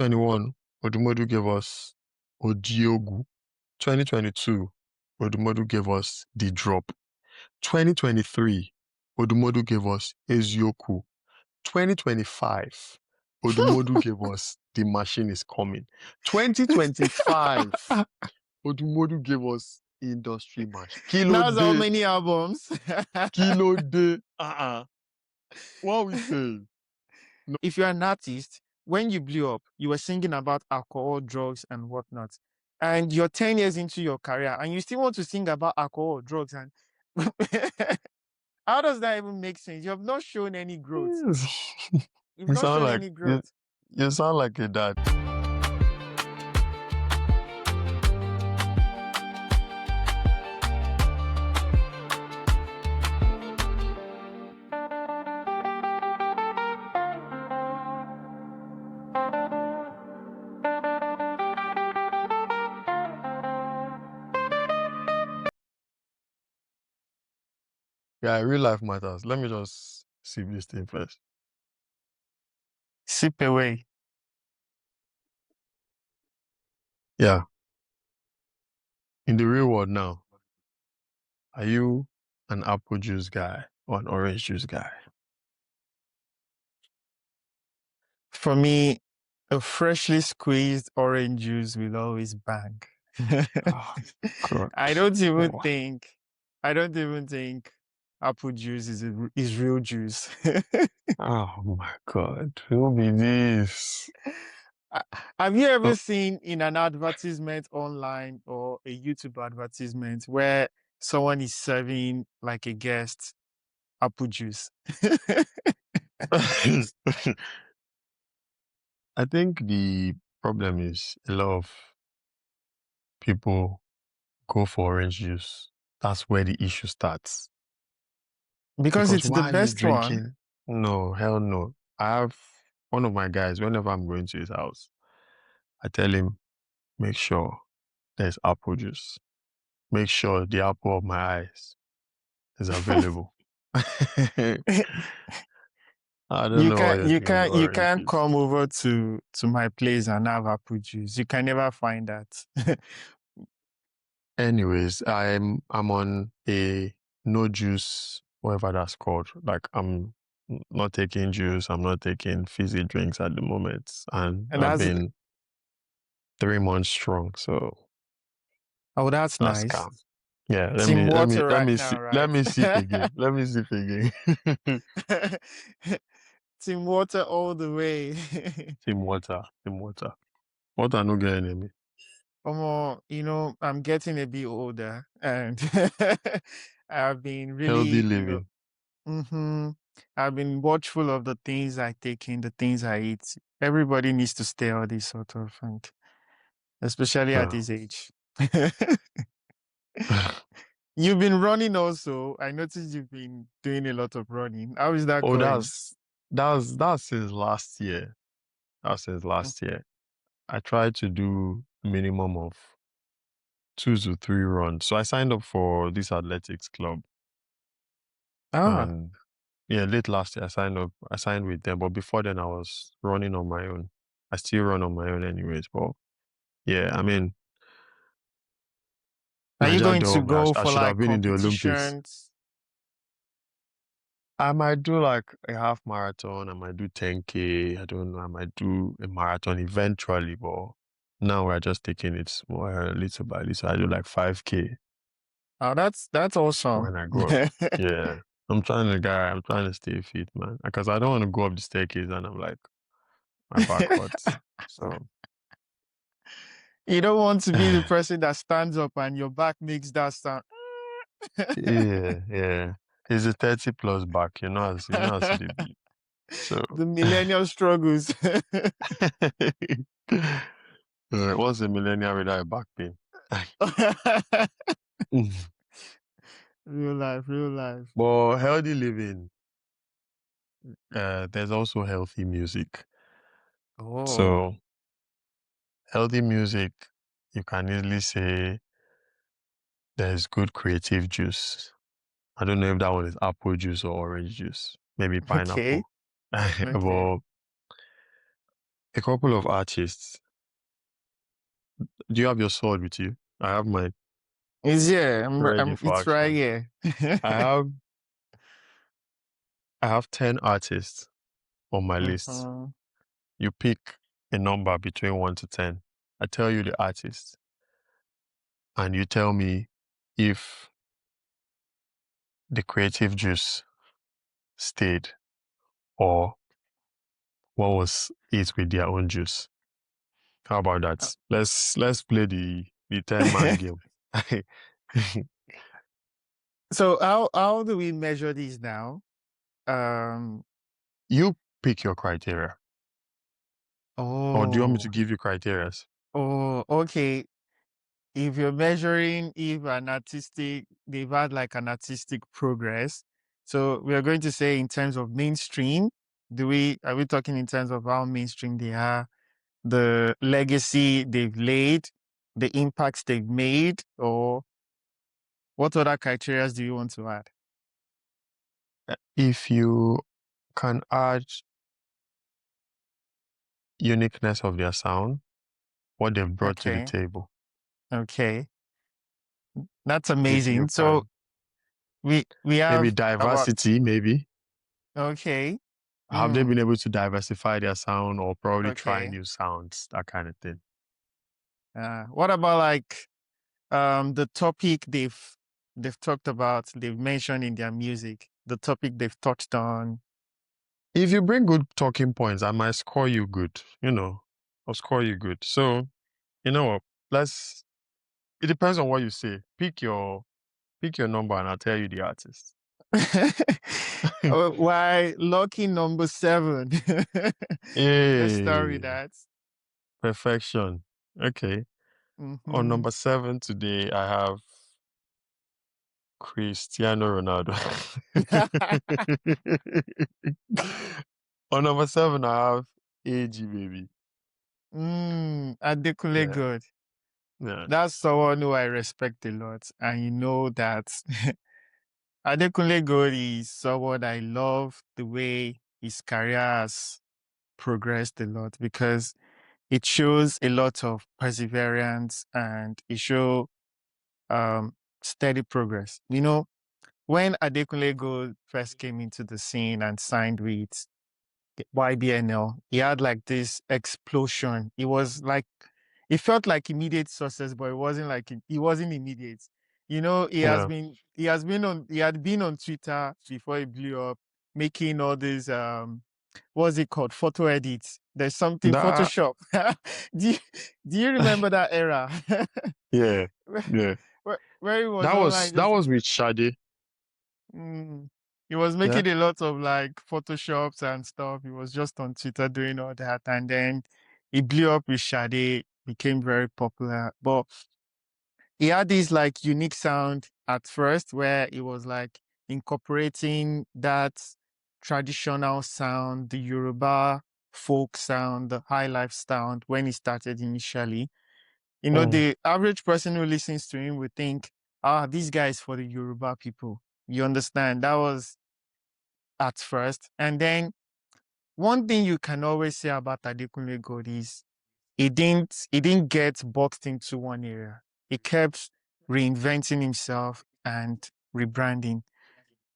2021, Odumodu gave us Odiogu. 2022, Odumodu gave us The Drop. 2023, Odumodu gave us Ezioku. 2025, Odumodu gave us The Machine is Coming. 2025, Odumodu gave us Industry March. Kilo That's how de, many albums. kilo de. What we say? No. If you're an artist, when you blew up, you were singing about alcohol, drugs, and whatnot. And you're 10 years into your career and you still want to sing about alcohol, drugs, and how does that even make sense? You have not shown any growth. You've You not sound shown like any you, growth. you sound like a dad. Yeah, real life matters. Let me just sip this thing first. Sip away. Yeah. In the real world now, are you an apple juice guy or an orange juice guy? For me, a freshly squeezed orange juice will always bang. Oh, God. I don't even Oh, think, I don't even think apple juice is real juice. oh my God. Who will be this? Uh, Have you Oh, ever seen in an advertisement online or a YouTube advertisement where someone is serving like a guest apple juice? I think the problem is a lot of people go for orange juice. That's where the issue starts. Because Because it's the why are you best one. drinking? No, hell no. I have one of my guys, whenever I'm going to his house, I tell him, make sure there's apple juice. Make sure the apple of my eyes is available. I don't You know what can't you're you doing with can't you orange can't juice. come over to my place and have apple juice. You can never find that. Anyways, I'm on a no juice, whatever that's called. Like I'm not taking juice, I'm not taking fizzy drinks at the moment. And And I've that's been 3 months strong, so that's that's nice. calm. Yeah, let Team me let me water let right me now, see let right? me sip again. Let me sip again. Team water all the way. Team water, team water. Water no get enemy. I'm getting a bit older and I've been Healthy really, living. I've been watchful of the things I take in, the things I eat. Everybody needs to stay all this sort of, and especially at Uh, this age. You've been running also. I noticed you've been doing a lot of running. How is that oh, going? that's since last year. That's since Mm. last year. I tried to do minimum of 2 to 3 runs. So I signed up for this athletics club, Ah, and yeah, late last year I signed up. I signed with them, but before then I was running on my own. I still run on my own anyways, but yeah, I mean, are you Niger going to Dog, go I for should have like been in the Olympics. competitions? I might do like a half marathon. I might do 10K. I don't know. I might do a marathon eventually, but now we're just taking it more little by little. I do like 5K Oh, that's awesome. when I go up. Yeah. I'm trying to stay fit, man. Because I don't want to go up the staircase and I'm like, my back hurts. So, You don't want to be the person that stands up and your back makes that sound. yeah, yeah. It's a 30 plus back, you know as it be. So, The millennial struggles. what's a millennial without a back pain? Real life, real life. But healthy living, there's also healthy music. Oh, So healthy music, you can easily say there's good creative juice. I don't know if that one is apple juice or orange juice, maybe okay, pineapple. okay. But A couple of artists. Do you have your sword with you? I have mine It's here. ready for It's right action. here. I have I have 10 artists on my list. Mhm. You pick a number between 1 to 10. I tell you the artist, and you tell me if the creative juice stayed or what was it with their own juice. How about that? Let's play the 10-man game. So how do we measure these now? Um. You pick your criteria. Or do you want me Oh. to give you criteria? Oh. Okay. If you're measuring if they've had like an artistic progress. So we are going to say in terms of mainstream. Are we talking in terms of how mainstream they are, the legacy they've laid, the impacts they've made, or what other criteria do you want to add? If you can add uniqueness of their sound, what they've brought to the Okay. table. Okay. That's If you amazing. So can, we maybe have about diversity, maybe. okay. Have they Mm, been able to diversify their sound or probably try okay. new sounds, that kind of thing? What about like the topic they've talked about, they've mentioned in their music, the topic they've touched on. If you bring good talking points, I might score you good, I'll score you good. So, you know what? It depends on what you say. Pick your number and I'll tell you the artist. Why lucky number 7? Let's start with Hey, that. perfection. Okay. On Hmm. number 7 today, I have Cristiano Ronaldo. On number 7, I have AG baby. Adekunle Yeah, Gold. yeah. That's someone who I respect a lot. And you know that Adekunle Gold is someone I love the way his career has progressed a lot because it shows a lot of perseverance and it shows um, steady progress. When Adekunle Gold first came into the scene and signed with YBNL, he had like this explosion. It felt like immediate success, but it wasn't immediate. Yeah. He had been on Twitter before he blew up, making all these what's it called? Photo edits. There's something That, Photoshop. do you, do you remember that era? yeah, where, yeah. where he was That was online that just was with Shade. mm, he was Yeah. making a lot of like photoshops and stuff. He was just on Twitter doing all that, and then he blew up with Sade, became very popular. But he had this like unique sound at first where he was like incorporating that traditional sound, the Yoruba folk sound, the high life sound when he started initially. Mm. The average person who listens to him would think, this guy is for the Yoruba people. You understand? That was at first. And then one thing you can always say about Adekunle Gold is he didn't get boxed into one area. He kept reinventing himself and rebranding.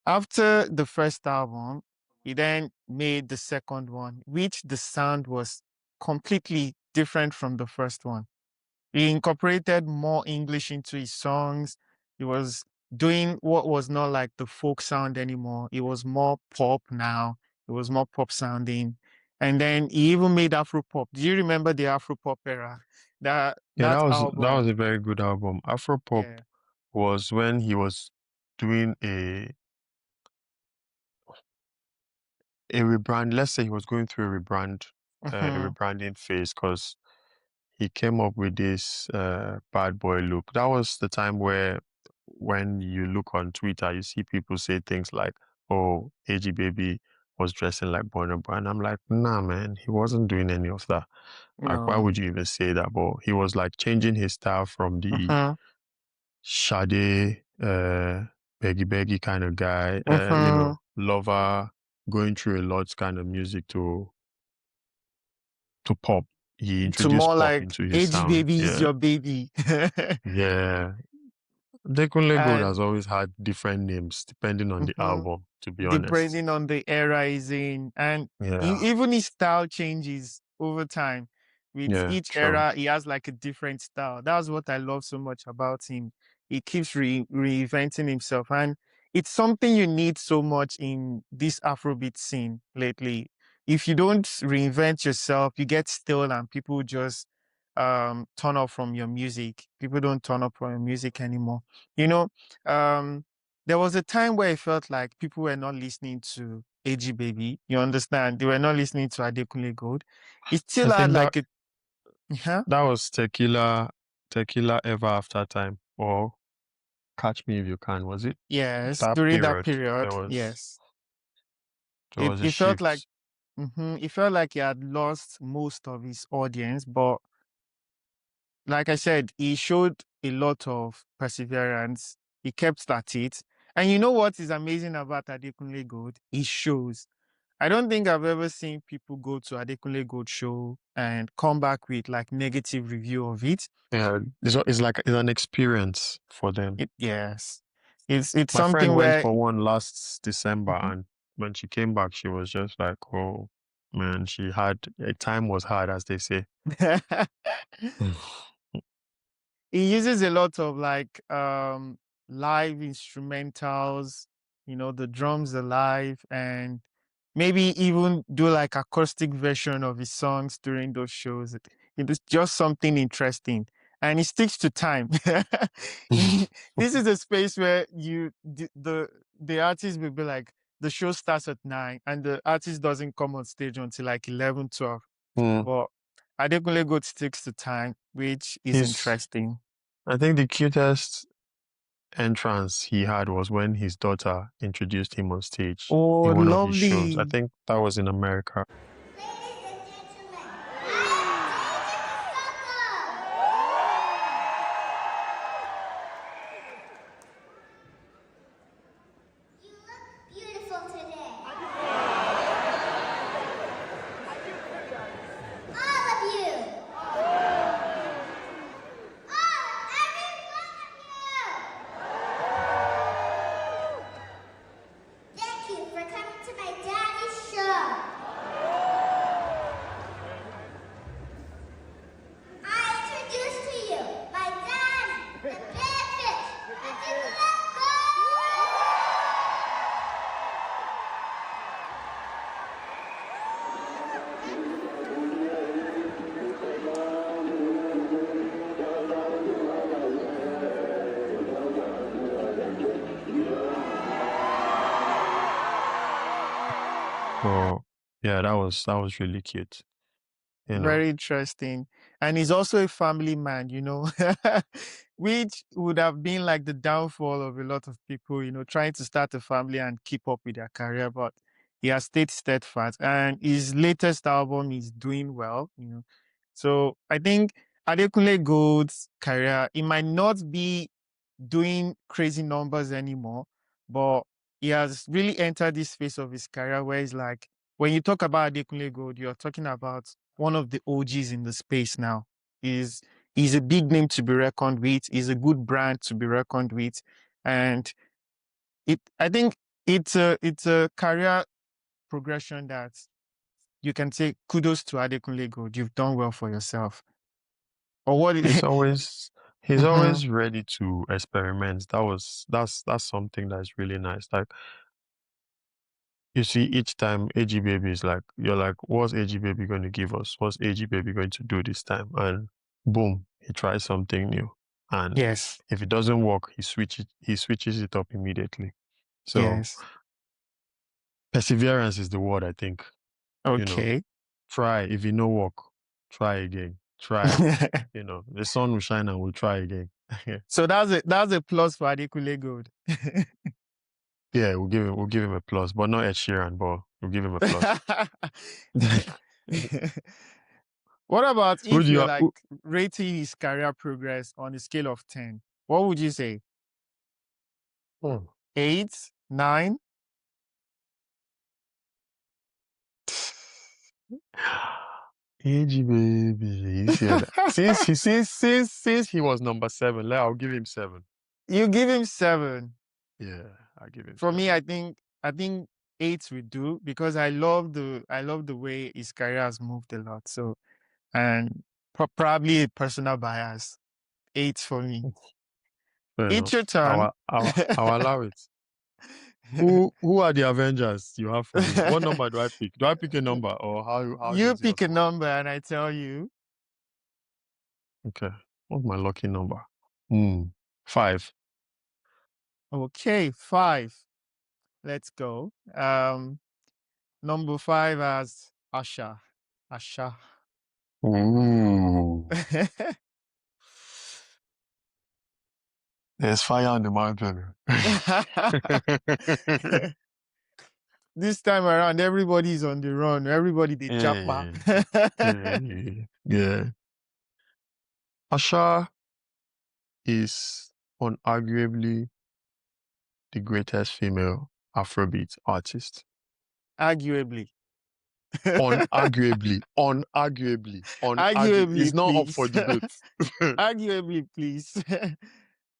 After the first album, he then made the second one, which the sound was completely different from the first one. He incorporated more English into his songs. He was doing what was not like the folk sound anymore. It was more pop now. It was more pop sounding. And then he even made Afro pop. Do you remember the Afro pop era? That Yeah, that that was album. a very good album. Afropop Yeah. was when he was doing a rebrand. Let's say he was going through a Hmm. rebranding phase because he came up with this bad boy look. That was the time where when you look on Twitter, you see people say things like, "Oh, AG Baby was dressing like Burna Boy," and I'm like, "Nah, man, he wasn't doing any of that. Like, why No. would you even say that?" But he was like changing his style from the Hmm. Sade, beggy beggy kind of guy, Hmm. lover, going through a lot kind of music to to pop. He To more introduced pop like into his age sound. baby is Yeah. your baby. Yeah. Dekunle Gold And has always had different names depending on the mhm, album, to be honest. depending on the era he's in, and Yeah. even his style changes over time. With Yeah. each True. era, he has like a different style. That's what I love so much about him. He keeps reinventing himself, and it's something you need so much in this Afrobeat scene lately. If you don't reinvent yourself, you get stale, and people just turn off from your music. People don't turn up from your music anymore. You know, um, there was a time where it felt like people were not listening to AG Baby. You understand? They were not listening to Adekunle Gold. It I still had think that like a, huh? that was Tequila Ever After Time, or Catch Me If You Can, was it? Yes, That during that period, period, yes. there was a It felt like, shift. it felt like he had lost most of his audience, but like I said, he showed a lot of perseverance. He kept at it. And you know what is amazing about Adekunle Gold? He shows. I don't think I've ever seen people go to Adekunle Gold show and come back with like negative review of it. Yeah, it's like it's an experience for them. Yes, it's My friend something went where for one last December, Mhm. and when she came back, she was just like, "Oh man, she had a time was hard," as they say. he uses a lot of like live instrumentals, the drums are live, and maybe even do like acoustic version of his songs during those shows. It is just something interesting, and it sticks to time. This is a space where the artist will be like, the show starts at 9 and the artist doesn't come on stage until like 11, 12. Mm. But Adekunle Gold sticks to time, which is His, interesting. I think the cutest entrance he had was when his daughter introduced him on stage Oh, in one of his shows. I lovely. think that was in America. Ladies and gentlemen, I am DJ. You look beautiful today. All of you. Every one of you. Thank you for coming to my daddy's show. I introduce to you my daddy, the big fish, and the let go. So yeah, that was really cute. You know, Very interesting. And he's also a family man, which would have been like the downfall of a lot of people, trying to start a family and keep up with their career. But he has stayed steadfast. And his latest album is doing well. So I think Adekunle Gold's career, it might not be doing crazy numbers anymore, but he has really entered this phase of his career where it's like, when you talk about Adekunle Gold, you're talking about one of the OGs in the space now. He's he's a big name to be reckoned with. He's a good brand to be reckoned with, and I think it's a career progression that you can say kudos to Adekunle Gold. You've done well for yourself. Or what? he's always he's Mhm. always ready to experiment. That's something that's really nice. Like, you see, each time AG Baby is like, you're like, what's AG Baby going to give us? What's AG Baby going to do this time? And boom, he tries something new. And Yes. if it doesn't work, he switches it up immediately. So Yes. perseverance is the word, I think. You know, Okay. try. If it no work, try again. Try. The sun will shine and we'll try again. So that's a plus for Adekunle Gold. Yeah, we'll give him a plus, but not Ed Sheeran, but we'll give him a plus. What about Who if do you're you like who, rating his career progress on a scale of 10? What would you say? Hmm. 8, 9? AG baby, you see that? since he was number 7, I'll give him 7. You give him 7. Yeah, I'll give him For 7. me, I think 8 will do because I love the way his career has moved a lot. So and probably a personal bias. 8 for me. Fair It's your enough. turn. I'll allow it. Who are the Avengers you have for me? What number do I pick? Do I pick a number or how You does yours pick a work? number and I tell you. Okay. What's my lucky number? 5. Okay, 5. Let's go. Number 5 as Asha. Asha. Ooh. There's fire on the mountain. This time around, everybody's on the run. Everybody they japa. Yeah. Asha is unarguably the greatest female Afrobeat artist. Arguably. Unarguably. It's Arguably, not up for please. debate. Arguably, please.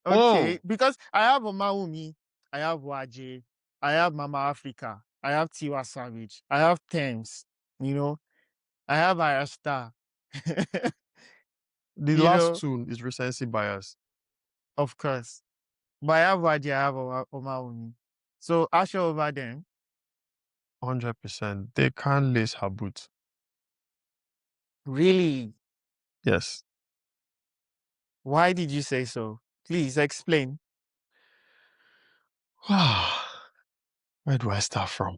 Oh, Okay, because I have Omaumi, I have Waje, I have Mama Africa, I have Tiwa Savage, I have Thames, I have Ayasta. the you last know, tune is recency bias. of course. But I have Waje, I have Omaumi. So Asha over them. 100%. They can't lace her boots. Really? Yes. Why did you say so? Please explain. Where do I start from?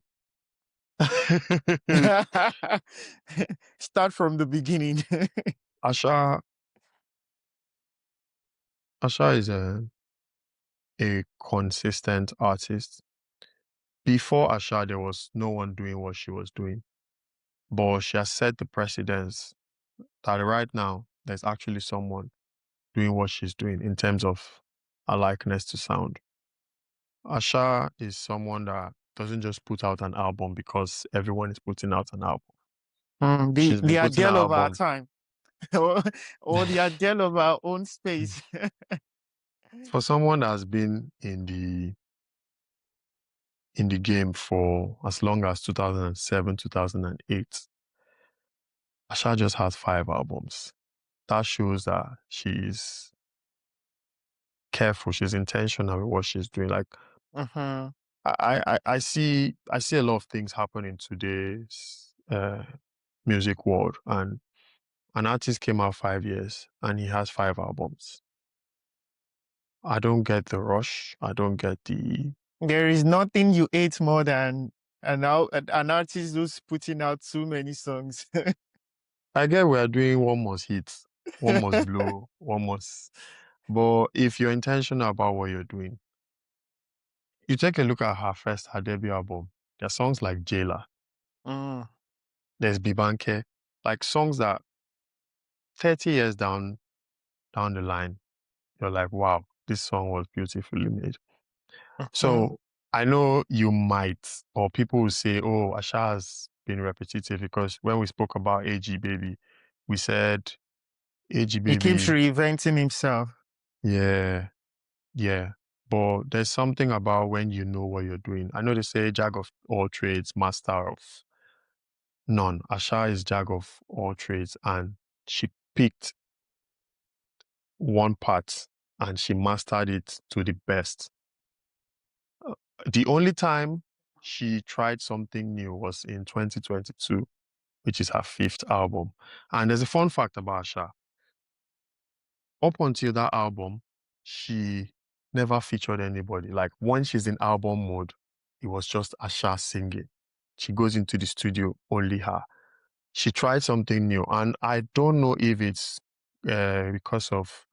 Start from the beginning. Asha is a consistent artist. Before Asha, there was no one doing what she was doing. But she has set the precedence that right now there's actually someone doing what she's doing in terms of her likeness to sound. Asha is someone that doesn't just put out an album because everyone is putting out an album. The She's been the putting an Adele of our album. time. or the Adele of our own space. For someone that has been in the game for as long as 2007, 2008, Asha just has 5 albums. That shows that she's careful, she's intentional with what she's doing. Like Mhm. I see a lot of things happen in today's music world, and an artist came out 5 years and he has 5 albums. I don't get the rush. I don't get the There is nothing you hate more than an artist who's putting out too many songs. I get we are doing one must hit, one must blow, one must. But if you're intentional about what you're doing, you take a look at her debut album. There are songs like Jailer, Mm. there's Bibanke, like songs that 30 years down the line, you're like, wow, this song was beautifully made. Mhm. So I know you might, or people will say, oh, Asha has been repetitive because when we spoke about AG Baby, we said AG He keeps Baby, reinventing himself. yeah. Yeah, but there's something about when you know what you're doing. I know they say jack of all trades, master of none. Asha is jack of all trades, and she picked one part and she mastered it to the best. The only time she tried something new was in 2022, which is her 5th album. And there's a fun fact about Asha. Up until that album, she never featured anybody. Like when she's in album mode, it was just Asha singing. She goes into the studio, only her. She tried something new, and I don't know if it's because of,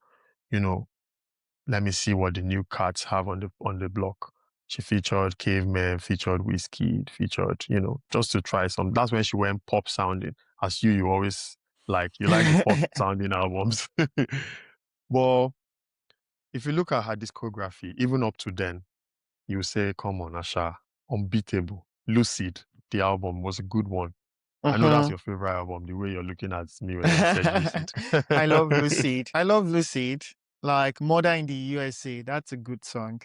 let me see what the new cats have on the block. She featured Caveman, featured Whiskey, featured, just to try some. That's when she went pop sounding. As you always you like the pop sounding albums. But if you look at her discography, even up to then, you say, come on, Asha, unbeatable. Lucid, the album was a good one. I know that's Mhm. your favorite album, the way you're looking at me when I said Lucid. I love Lucid. I love Lucid. Like Mother in the USA. That's a good song.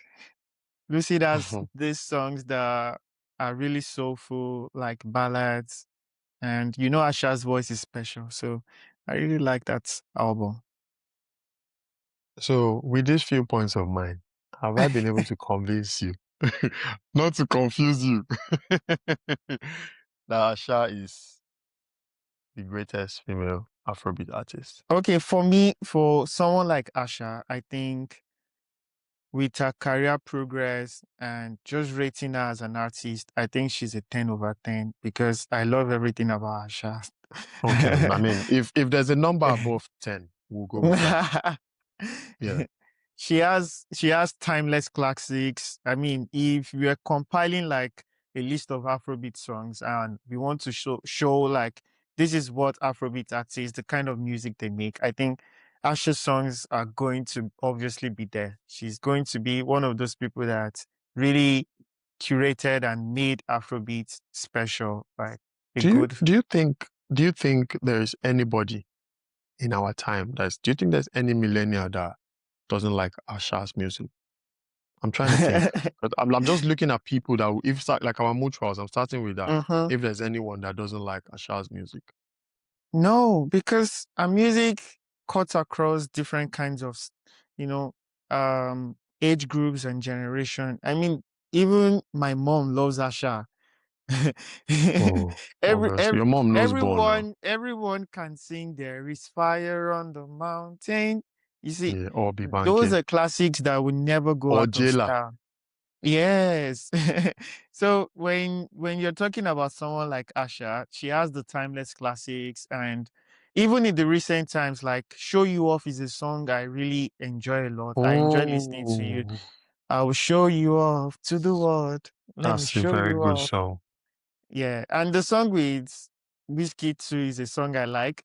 Lucid has these songs that are really soulful, like ballads. And you know Asha's voice is special. So I really like that album. So, with these few points of mine, have I been able to convince you, not to confuse you, that Asha is the greatest female Afrobeat artist? Okay, for me, for someone like Asha, I think with her career progress and just rating her as an artist, I think she's a 10 over 10 because I love everything about Asha. Okay, I mean, if there's a number above 10, we'll go with that. Yeah. She has timeless classics. I mean, if we are compiling like a list of Afrobeat songs and we want to show like this is what Afrobeat artists, the kind of music they make, I think Asha's songs are going to obviously be there. She's going to be one of those people that really curated and made Afrobeat special, like a Do you good. do you think do you think there is anybody in our time do you think there's any millennial that doesn't like Asha's music? I'm trying to think. 'Cause I'm just looking at people that if like our mutuals, I'm starting with that. Mhm. If there's anyone that doesn't like Asha's music. No, because our music cuts across different kinds of, you know, age groups and generation. I mean, even my mom loves Asha. Oh, every, obviously. every Your mom knows ball now. everyone can sing "There is fire on the mountain." You see, Yeah, or be those banking. are classics that will never go Or out of jailer. style. Yes. So when you're talking about someone like Asha, she has the timeless classics, and even in the recent times, like Show You Off is a song I really enjoy a lot. I enjoy listening to you. Oh, I will show you off to the world. Let me that's a show very you good off. song. Yeah. And the song with Whiskey too is a song I like.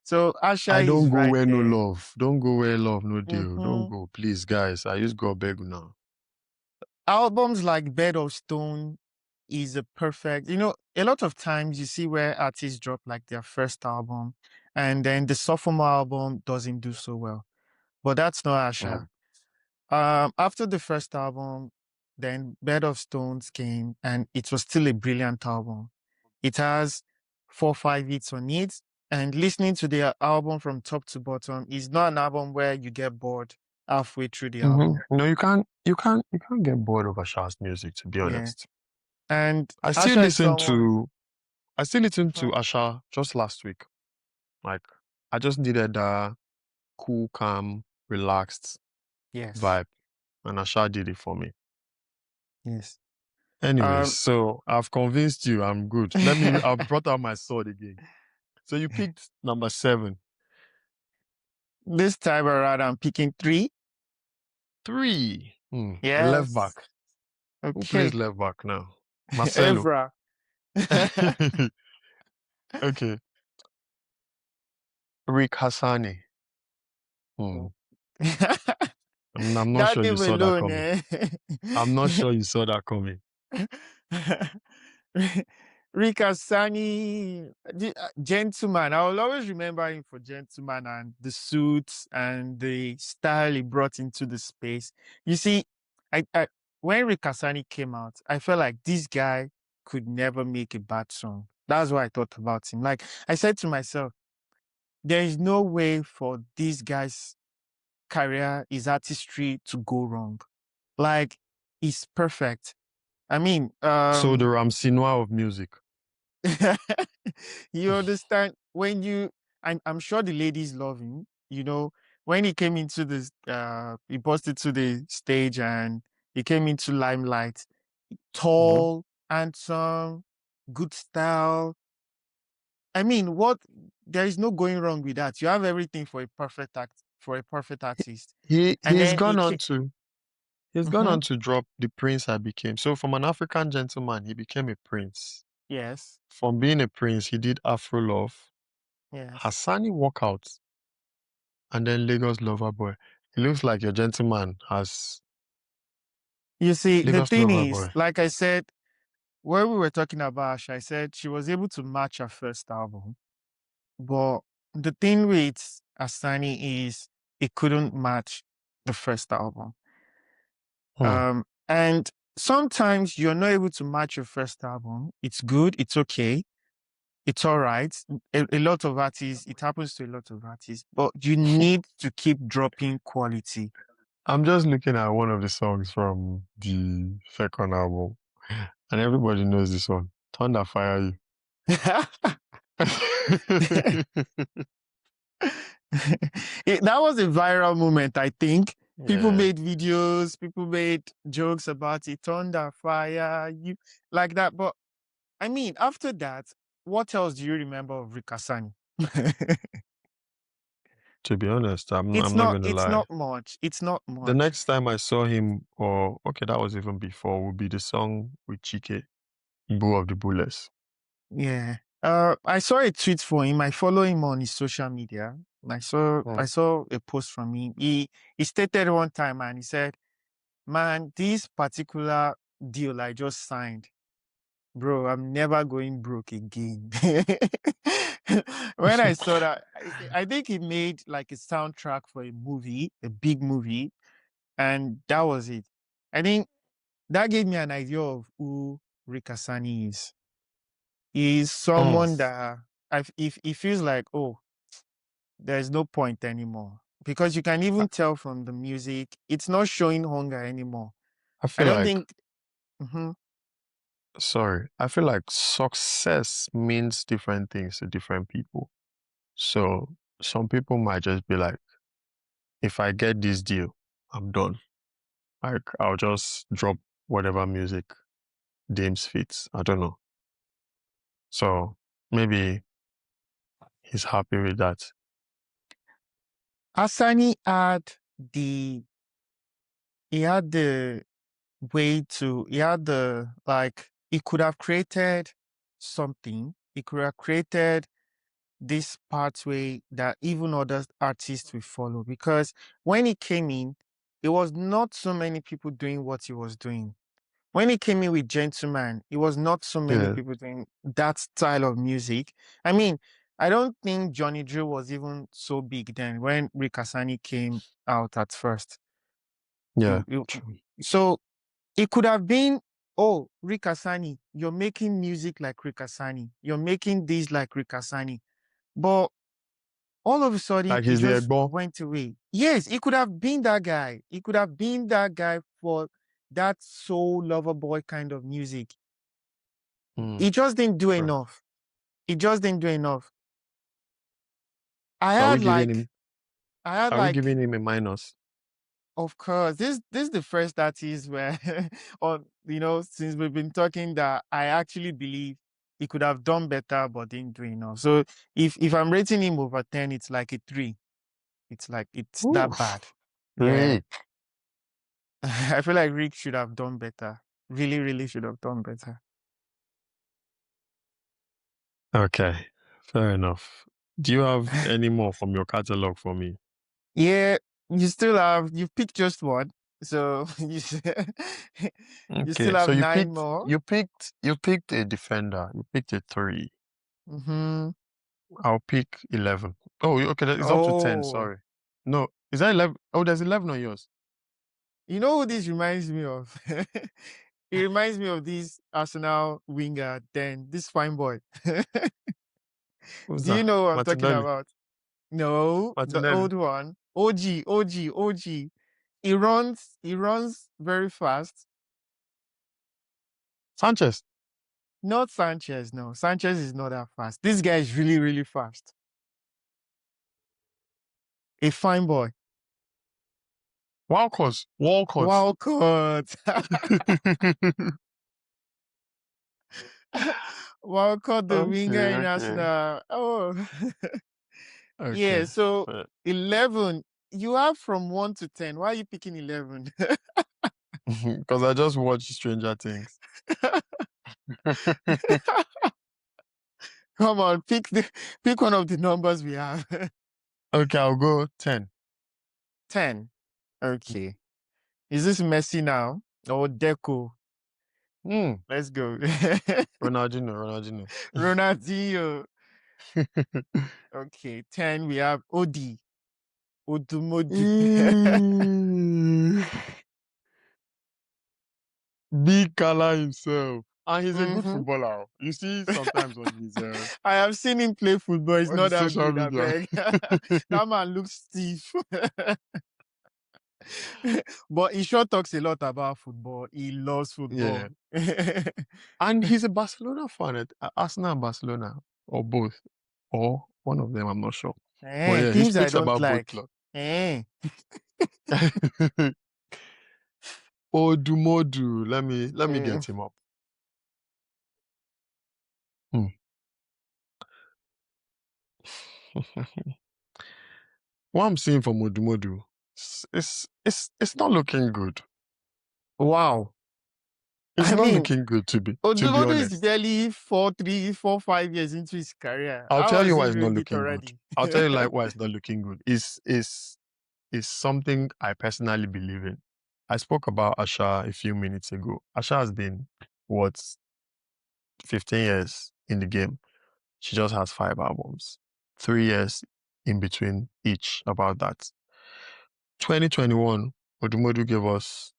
So I Asha don't is go right where no there. love. Don't go where love no deal. Don't Mhm. go. Please, guys. I use God beg you now. Albums like Bed of Stone is a perfect, a lot of times you see where artists drop like their first album and then the sophomore album doesn't do so well. But that's not Yeah. Asha. After the first album, then Bed of Stones came and it was still a brilliant album. It has 4, 5 hits on it. And listening to the album from top to bottom is not an album where you get bored halfway through the album. No, you can't get bored of Asha's music, to be Yeah. honest. And I still Asha is listen someone. to I still listened to Mhm. Asha just last week. Like, I just needed that cool, calm, relaxed Yes. vibe, and Asha did it for me. Yes. Anyways, Um, so I've convinced you I'm good. I've brought out my sword again. So you picked number 7. this time around, I'm picking 3. 3. Left back. Yes. Who plays Okay. left back now? Marcelo. Evra. Okay. Rick Hassani. Hmm. I'm not That sure you name saw that alone, coming. eh? I'm not sure you saw that coming. Rika Sani, gentleman. I will always remember him for gentleman and the suits and the style he brought into the space. You see, I when Rika Sani came out, I felt like this guy could never make a bad song. That's what I thought about him. Like I said to myself, there is no way for this guy's career, his artistry to go wrong. Like he's perfect. I mean, So the Ramsey Noir of music. you understand when I'm sure the ladies love him, when he came into this he busted to the stage and he came into limelight, Mhm. tall, handsome, good style. I mean, what there is no going wrong with that. You have everything for a perfect artist. He And he's then he gone on came. to he's gone Mhm. on to drop The Prince I Became. So from an African gentleman, he became a prince. Yes, From being a prince, he did Afro Love, yes. Hassani Walkout, and then Lagos Lover Boy. It looks like your gentleman has You see, the Lagos thing Lover is, Boy. like I said, when we were talking about Asha, I said she was able to match her first album, but the thing with Asani is it couldn't match the first album. Hmm. And sometimes you're not able to match your first album. It's good, it's okay, it's all right. A lot of artists, it happens to a lot of artists, but you need to keep dropping quality. I'm just looking at one of the songs from the second album, and everybody knows this one. Thunder Fire You. That was a viral moment, I think. People Yeah. made videos, people made jokes about it, thunder, fire, you like that. But I mean, after that, what else do you remember of Rikasani? To be honest, It's I'm not not gonna it's lie. not much. It's not The much. next time I saw him, or okay, that was even before, would be the song with Chike, Boo of the Bullets. Yeah. I saw a tweet for him. I follow him on his social media. I Hmm. saw a post from him. He stated one time and he said, "Man, this particular deal I just signed, bro, I'm never going broke again." When I saw that, I think he made like a soundtrack for a movie, a big movie, and that was it. I think that gave me an idea of who Rick Asani is. He's Hmm. someone that if he feels like, oh, there's no point anymore. Because you can I even tell from the music, it's not showing hunger anymore. I I feel don't like, think. Mhm. sorry, I feel like success means different things to different people. So some people might just be like, if I get this deal, I'm done. Like I'll just drop whatever music deems fits. I don't know. So maybe he's happy with that. Asani the he had the he had the like he could have created something. He could have created this pathway that even other artists will follow. Because when he came in, it was not so many people doing what he was doing. When he came in with Gentleman, it was not so many Yeah, people doing that style of music. I mean, I don't think Johnny Drill was even so big then when Rick Asani came out at first. yeah, You- you- true. So it could have been, oh, Rick Asani, you're making music like Rick Asani. You're making this like Rick Asani. But all of a sudden, Like he he's the just Egbo. went away. Yes, he could have been that guy. He could have been that guy for that soul lover boy kind of music. Mm, He just didn't do true. enough. He just didn't do enough. I So had like, I had are we like, giving him a minus? of course, this is the first artist where, on since we've been talking that I actually believe he could have done better, but didn't do enough. So if I'm rating him over 10, it's like a 3. It's like it's that Oof. bad. Yeah. Great. I feel like Rick should have done better. Really, really should have done better. Okay, fair enough. Do you have any more from your catalog for me? Yeah, you picked just one. So you still Okay, so have 9 more. you picked a defender. You picked a 3. Hmm. I'll pick 11. Oh, okay, it's up to 10. Oh, Sorry. No, is that 11? Oh, there's 11 on yours. you know who this reminds me of? It reminds me of this Arsenal winger, then this fine boy. Who's Do you that? know what I'm talking Martinelli. about? No, the Martinelli. old one. OG. He runs very fast. Sanchez. Not Sanchez, no. Sanchez is not that fast. This guy is really, really fast. A fine boy. Walcott. Walcott. Walcott. Walcott, the winger Okay, in okay. Arsenal. Oh. Yeah, Okay. so Fair. 11. You have from 1 to 10. Why are you picking 11? Because I just watched Stranger Things. Come on, pick one of the numbers we have. Okay, I'll go 10. 10. Okay. Is this Messi now or Deco? Let's go. Ronaldinho. Ronaldinho. Okay, 10 we have Odi. Odumodu. Big Kala himself. And he's a good Mhm. footballer. You see sometimes on his I have seen him play football. It's on not his that social good, I media. beg. That man looks stiff. But he sure talks a lot about football. He loves Yeah. football. And he's a Barcelona fan at Arsenal and Barcelona. Or both. Or one of them, I'm not sure. But yeah, he Teams I speaks don't about both like. clubs. Eh. Odumodu. Let me get Mm. him up. Hmm. What I'm seeing from Odumodu, it's not looking good. Wow. It's I not mean, looking good to be Odumodu is honest. barely 4 years into his career. I'll How tell you has why he it's not ruined it looking good. already? I'll tell you like why it's not looking good. Is something I personally believe in. I spoke about Asha a few minutes ago. Asha has been what 15 years in the game. She just has 5 albums. 3 years in between each about that. 2021, Odumodu gave us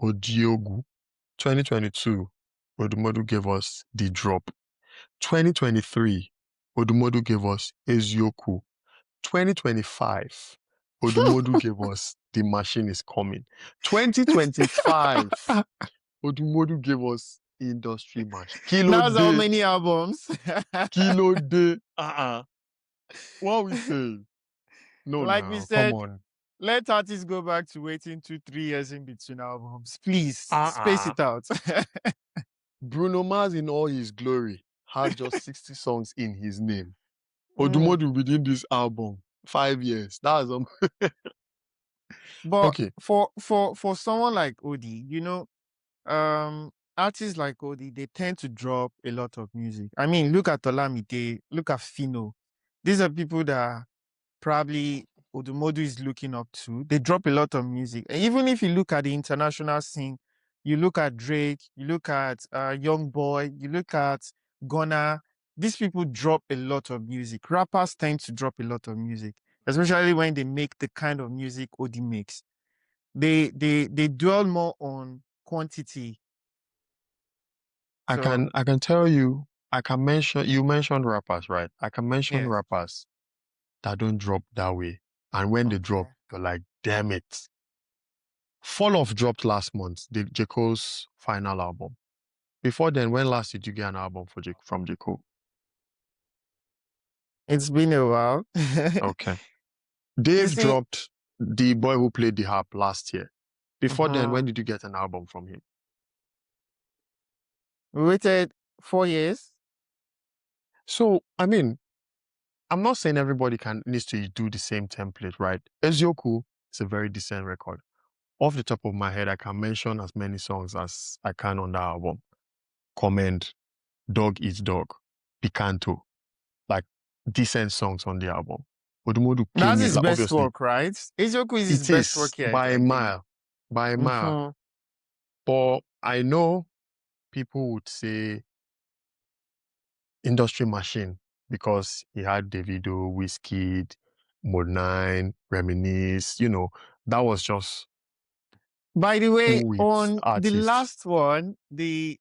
Odiogu. 2022, Odumodu gave us The Drop. 2023, Odumodu gave us Ezioku. 2025, Odumodu gave us The Machine is Coming. 2025, Odumodu gave us Industry March. That's how many albums. Kilo de. What we say? No, Like we now, come said, on. let artists go back to waiting 2-3 years in between albums. Please space Uh-uh. it out. Bruno Mars in all his glory has just 60 songs in his name. Mm. Odumodu within this album, 5 years. That's But okay. for someone like Odi, artists like Odi, they tend to drop a lot of music. I mean, look at Olamide, look at Fino. These are people that probably Odumodu is looking up to. They drop a lot of music. And even if you look at the international scene, you look at Drake, you look at Young Boy, you look at Ghana. These people drop a lot of music. Rappers tend to drop a lot of music, especially when they make the kind of music Odi makes. They dwell more on quantity. So I can tell you, I can mention you mentioned rappers, right? I can mention yes. rappers that don't drop that way. And when they drop, Okay. you're like, damn it. Fall Off dropped last month, the J. Cole's final album. Before then, when last did you get an album from J. Cole? It's been a while. Okay. You Dave see, dropped The Boy Who Played the Harp last year. Before then, when mhm, did you get an album from him? we waited 4 years. So, I mean, I'm not saying everybody needs to do the same template, right? Ezioku is a very decent record. Off the top of my head, I can mention as many songs as I can on that album. Comment, Dog Eats Dog, Picanto, like decent songs on the album. Odumodu That's came in, his like best obviously, work, right? Izoku is his it best is work yet, I think. by a mile. Mhm. But I know people would say Industry Machine because he had Davido, Wizkid, Mode 9, Reminisce, that was just By the way, cool with on the artists. last one, the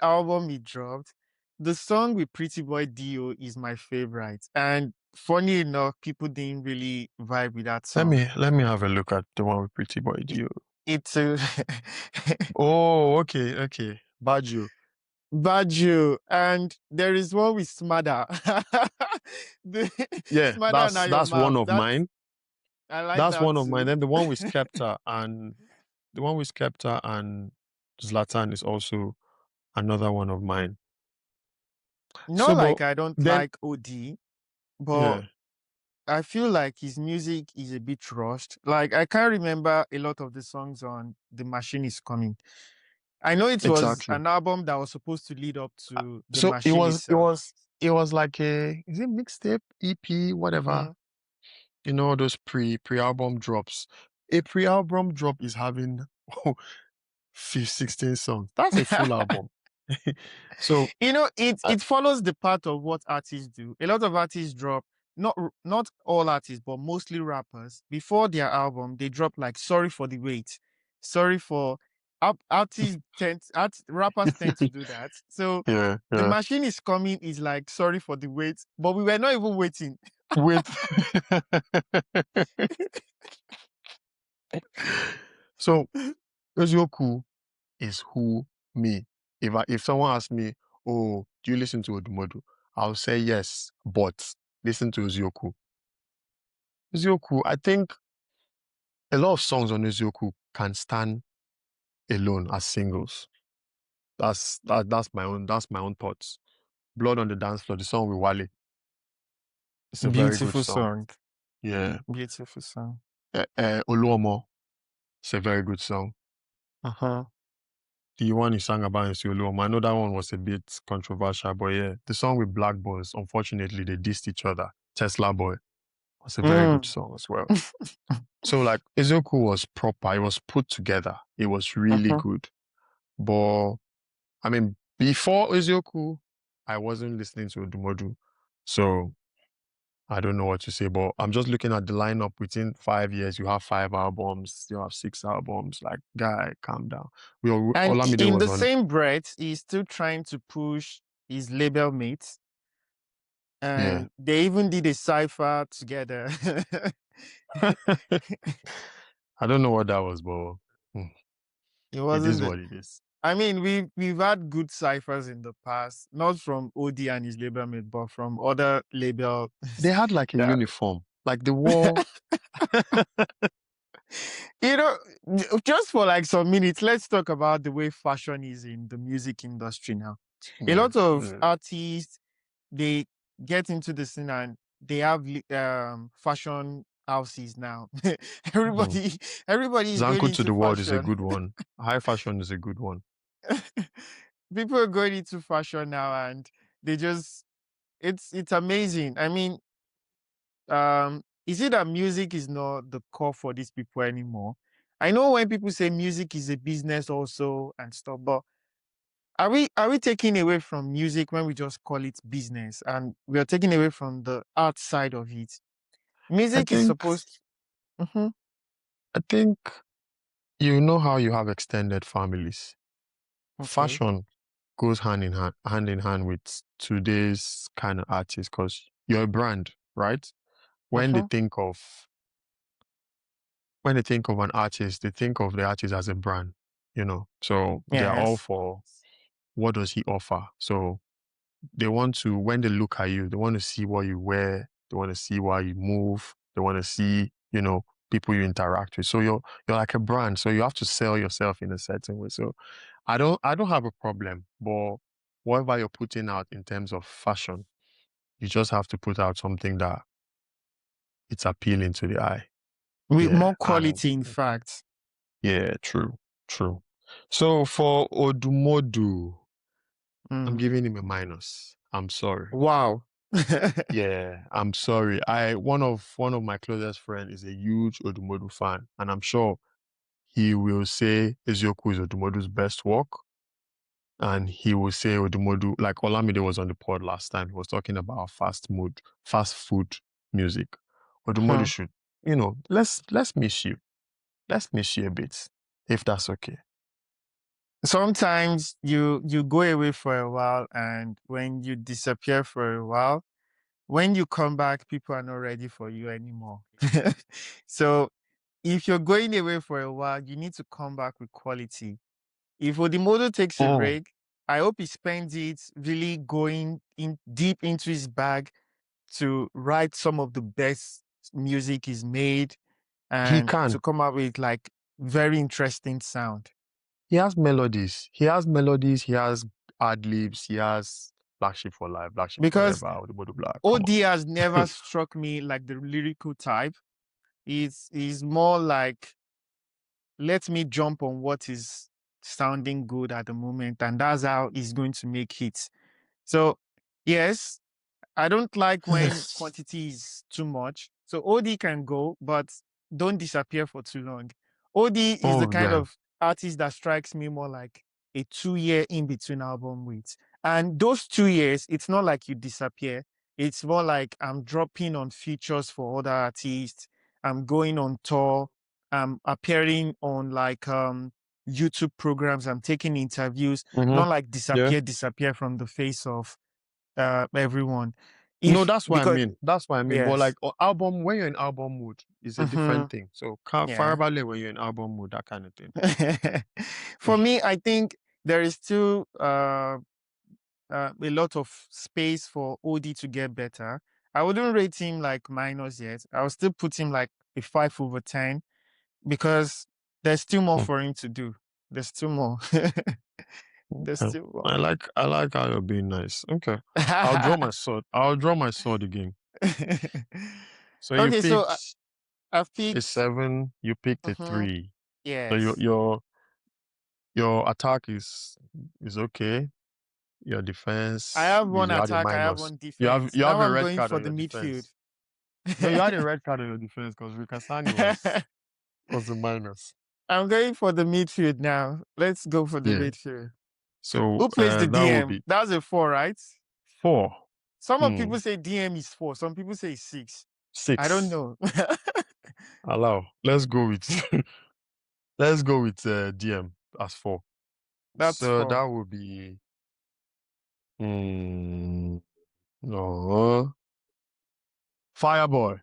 album he dropped, the song with Pretty Boy Dio is my favorite. And funny enough, people didn't really vibe with that song. Let me have a look at the one with Pretty Boy It, Dio. it's Oh, okay. Baggio. Baju, and there is one with Smada. The Yeah, Smada now your that's one mouth. of mine. I like That's that one of mine. too. Then the one with Skepta and Zlatan is also another one of mine. So, Not but like I don't then like OD, but yeah, I feel like his music is a bit rushed. Like I can't remember a lot of the songs on The Machine is Coming. I know it was exactly. an album that was supposed to lead up to The So Machine itself. it was like is it mixtape, EP, whatever, Hmm. those pre album drops. A pre album drop is having 16 songs. That's a full album. So You know, it I, it follows the path of what artists do. A lot of artists drop, not all artists, but mostly rappers. Before their album, they drop like "Sorry for the Wait," "Sorry for." Rappers tend to do that. So yeah, the yeah. machine is coming is like "Sorry for the wait," but we were not even waiting. With so Ezioku is who me. If someone asks me, oh, do you listen to Odumodu? I'll say yes, but listen to Ezioku. Ezioku, I think a lot of songs on Ezioku can stand alone as singles. That's my own thoughts. Blood on the Dance Floor, the song with Wale. It's a very good Beautiful song. song. Yeah. Beautiful song. Oluomo, it's a very good song. Uh-huh. The one he sang about in Oluomo, I know that one was a bit controversial, but yeah, the song with Black Boys, unfortunately, they dissed each other. Tesla Boy was a very good Mm. song as well. So like Ezeoku was proper, it was put together. It was really Uh-huh. good. But I mean, before Ezeoku, I wasn't listening to Odumodu. So I don't know what to say, but I'm just looking at the lineup within 5 years. You have 5 albums, you have 6 albums. Like, guy, calm down. And Olamide in was the on. same breath, he's still trying to push his label mates. Yeah. And they even did a cipher together. I don't know what that was, but hmm, It it is wasn't. what it is. I mean, we've had good ciphers in the past, not from OD and his label mate, but from other labels. They had like a that uniform, like the wall. you know, just for like some minutes, let's talk about the way fashion is in the music industry now. A Yeah, lot of yeah. artists, they get into the scene and they have fashion houses now. Hmm. everybody everybody is going Zanku to into the world is a fashion. good one. High fashion is a good one. People are going into fashion now and they just it's amazing. I mean, is it that music is not the core for these people anymore? I know when people say music is a business also and stuff, but are we taking away from music when we just call it business and we are taking away from the art side of it? I Music is think, supposed. Mhm. I think you know how you have extended families. Okay. Fashion goes hand in hand with today's kind of artists because you're a brand, right? When they Uh-huh. think of when they think of an artist, they think of the artist as a brand, you know. So they're all Yes. for what does he offer. So they want to, when they look at you, they want to see what you wear, they want to see why you move, they want to see, you know, people you interact with. So you're like a brand. So you have to sell yourself in a certain way. So I don't have a problem, but whatever you're putting out in terms of fashion, you just have to put out something that it's appealing to the eye. With Yeah. more And quality, in fact. yeah, true, true. So for Odumodu, I'm Mm. giving him a minus. I'm sorry. Wow. Yeah, I'm sorry. One of my closest friends is a huge Odumodu fan, and I'm sure he will say Ezioku is Odumodu's best work, and he will say Odumodu, like Olamide was on the pod last time, he was talking about fast food music. Odumodu Mhm. should, let's miss you. Let's miss you a bit, if that's okay. Sometimes you go away for a while, and when you disappear for a while, when you come back, people are not ready for you anymore. So if you're going away for a while, you need to come back with quality. If Odimodo takes a Mm. break, I hope he spends it really going in deep into his bag to write some of the best music he's made He and to can. come up with like very interesting sound. He has melodies. He has melodies. He has ad libs. He has Black Sheep for Life, Black Sheep Because Forever, Odumodu Black. Come OD has never on. struck me like the lyrical type. He's more like, let me jump on what is sounding good at the moment, and that's how he's going to make hits. So yes, I don't like when quantity is too much. So OD can go, but don't disappear for too long. OD is the Oh, kind yeah. of artist that strikes me more like a 2-year in between album with. And those 2 years, it's not like you disappear. It's more like I'm dropping on features for other artists. I'm going on tour. I'm appearing on like YouTube programs. I'm taking interviews. Not like Yeah. disappear from the face of everyone. No, If that's what I because mean. That's what I mean. But yes. like album, when you're in album mode, is a Hmm. different thing. So Yeah. Fire when you're in album mode, that kind of thing. For me, I think there is still a lot of space for OD to get better. I wouldn't rate him like minus yet. I would still put him like a 5/10 because there's still more Hmm. for him to do. There's still more. There's Okay. still I like how you're being nice. Okay. I'll draw my sword. I'll draw my sword again. So you Okay, so picked I've a picked. 7, you picked a Mhm, 3. So yes. your attack is okay. Your I defense, have one you had a attack, I have minus. one You have defense. you have Now a I'm red going card for on the your midfield. defense. No, you had a red card on your defense because Rikasani was a minus. I'm going for the midfield now. Let's go for the Yeah. midfield. So Who plays the that would DM? be That's a 4, right? 4. Some of Hmm. people say DM is 4. Some people say 6. I don't 6. know. Allow. Let's go with let's go with DM as 4. That's So that 4. would be no Fireboy.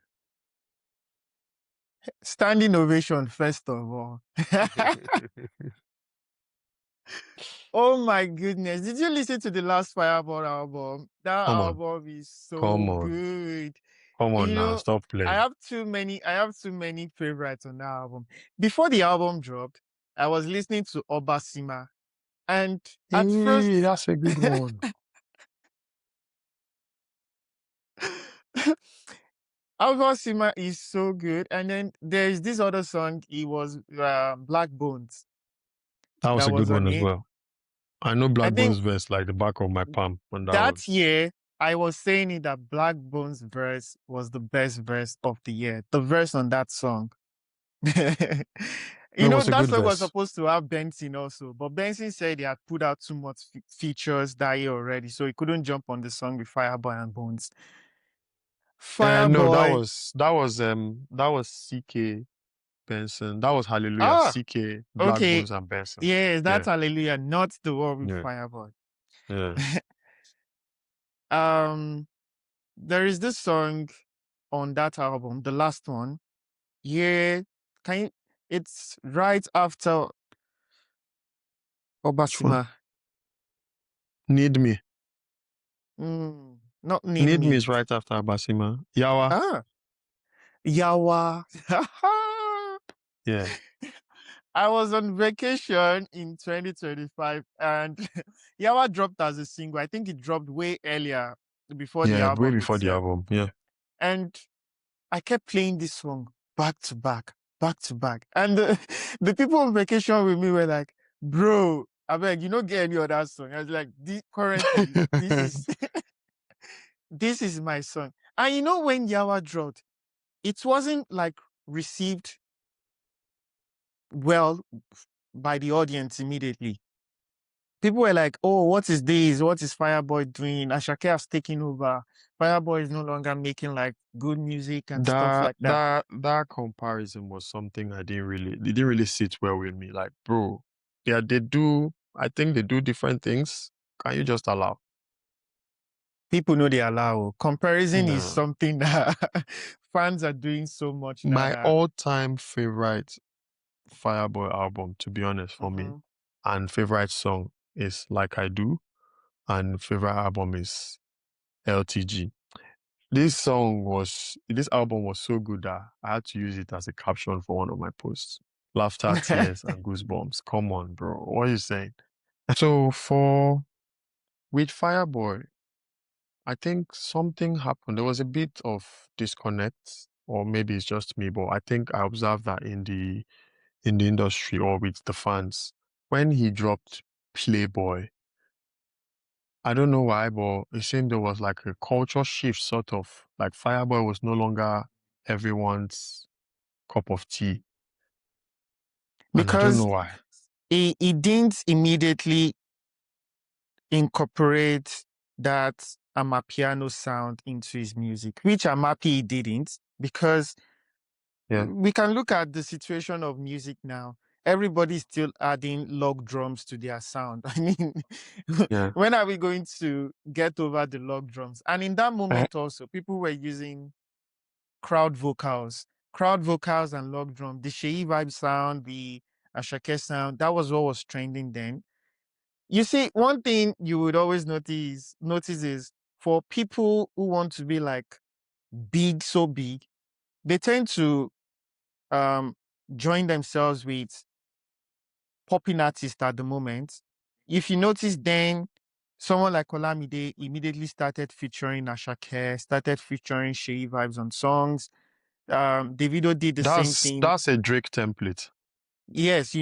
Standing ovation, first of all. Oh my goodness. Did you listen to the last Fireball album? That Come on. album is so Come on. good. Come on You now. know, Stop I playing. have too many favorites on that album. Before the album dropped, I was listening to Obasima. And at Hey, first, that's a good one. Obasima is so good. And then there's this other song, it was Black Bones That was that a good was one on as it. well. I know I Blackbone's think verse like the back of my palm on that one. that year, I was saying it that Black Bones verse was the best verse of the year. The verse on that song. No, it was a That good song was verse. supposed to have Benson also, but Benson said he had put out too much features that year already, so he couldn't jump on the song with Fireboy and Bones. No, that Fireboy. was CK Benson. That was Hallelujah. Ah, CK okay. Blackbones and Benson. Yes, Yeah, that's Hallelujah, not the one with yeah, Fireboy. yeah. um, there is this song on that album, the last one. Yeah, can you? It's right after Which one? Obasima. Need Me. Not Need Need Me Me. is right after Abasima. Yawa. Ah, Yawa. Yeah. I was on vacation in 2025 and Yawa dropped as a single. I think it dropped way earlier before the Yeah, way album before the itself. album. Yeah. And I kept playing this song back to back, back to back. And the people on vacation with me were like, bro, I beg, you don't get any other song. I was like, currently, this is this is my song. And you know when Yawa dropped, it wasn't like received well by the audience immediately. People were like, oh, what is this? What is Fireboy doing? Ashake has taken over. Fireboy is no longer making like good music and stuff That like that. that comparison was something it didn't really sit well with me. Like, bro, yeah, I think they do different things. Can you just allow? People know they allow. Comparison is No. something that fans are doing so much now My that all-time favorite Fireboy album, to be honest, for me, Mhm. and favorite song is Like I Do, and favorite album is LTG. This album was so good that I had to use it as a caption for one of my posts. Laughter, tears, and goosebumps. Come on, bro. What are you saying? So with Fireboy, I think something happened. There was a bit of disconnect, or maybe it's just me, but I think I observed that in the industry or with the fans. When he dropped Playboy, I don't know why, but it seemed there was like a culture shift, sort of. Like Fireboy was no longer everyone's cup of tea. And I don't know because why. he didn't immediately incorporate that Amapiano sound into his music, which I'm happy he didn't, because Yeah. we can look at the situation of music now. Everybody's still adding log drums to their sound. I mean, Yeah. when are we going to get over the log drums? And in that Eh, moment also, people were using crowd vocals and log drum, the Shei vibe sound, the Ashake sound. That was what was trending then. You see, one thing you would always notice is for people who want to be like big, so big, they tend to um join themselves with popping artists at the moment. If you notice, then someone like Olamide immediately started featuring Ashake, started featuring Shei vibes on songs. Davido did the same thing. that's a Drake template. Yes,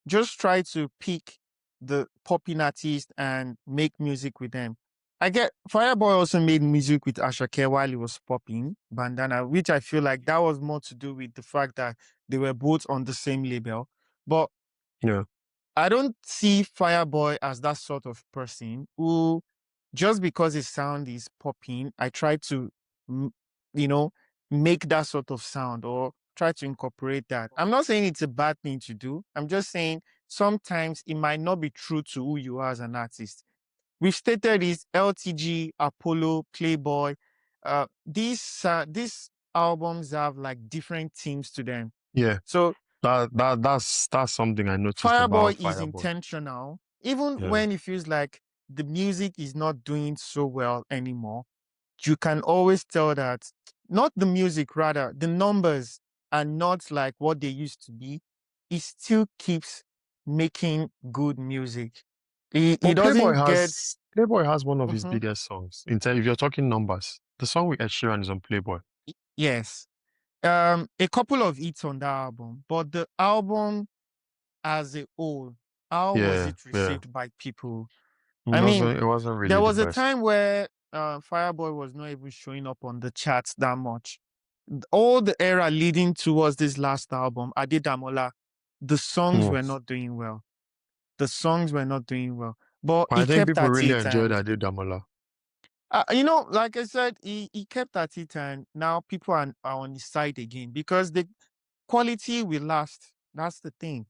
just try to pick the popping artist and make music with them. I get Fireboy also made music with Ashake while he was popping Bandana, which I feel like that was more to do with the fact that they were both on the same label. But Yeah. I don't see Fireboy as that sort of person who, just because his sound is popping, I try to, mm, you know, make that sort of sound or try to incorporate that. I'm not saying it's a bad thing to do. I'm just saying sometimes it might not be true to who you are as an artist. We've stated this LTG, Apollo, Playboy. These albums have like different themes to them. Yeah. So That's something I noticed about Fireboy is Fireboy. intentional, even Yeah. when it feels like the music is not doing so well anymore. You can always tell that, not the music, rather, the numbers are not like what they used to be. It still keeps making good music. He But doesn't get, Playboy has one of his Mhm. biggest songs. If you're talking numbers, the song with Ed Sheeran is on Playboy. Yes. A couple of hits on that album, but the album as a whole, how was Yeah, it yeah. received by people? It I mean, wasn't there really the was a best. time where Fireboy was not even showing up on the charts that much. All the era leading towards this last album, Adedamola, the songs Hmm. were not doing well. The songs were not doing well. But But he I think kept people at really it, enjoyed and Damola. like I said, he kept at it, and now people are on his side again because the quality will last. That's the thing.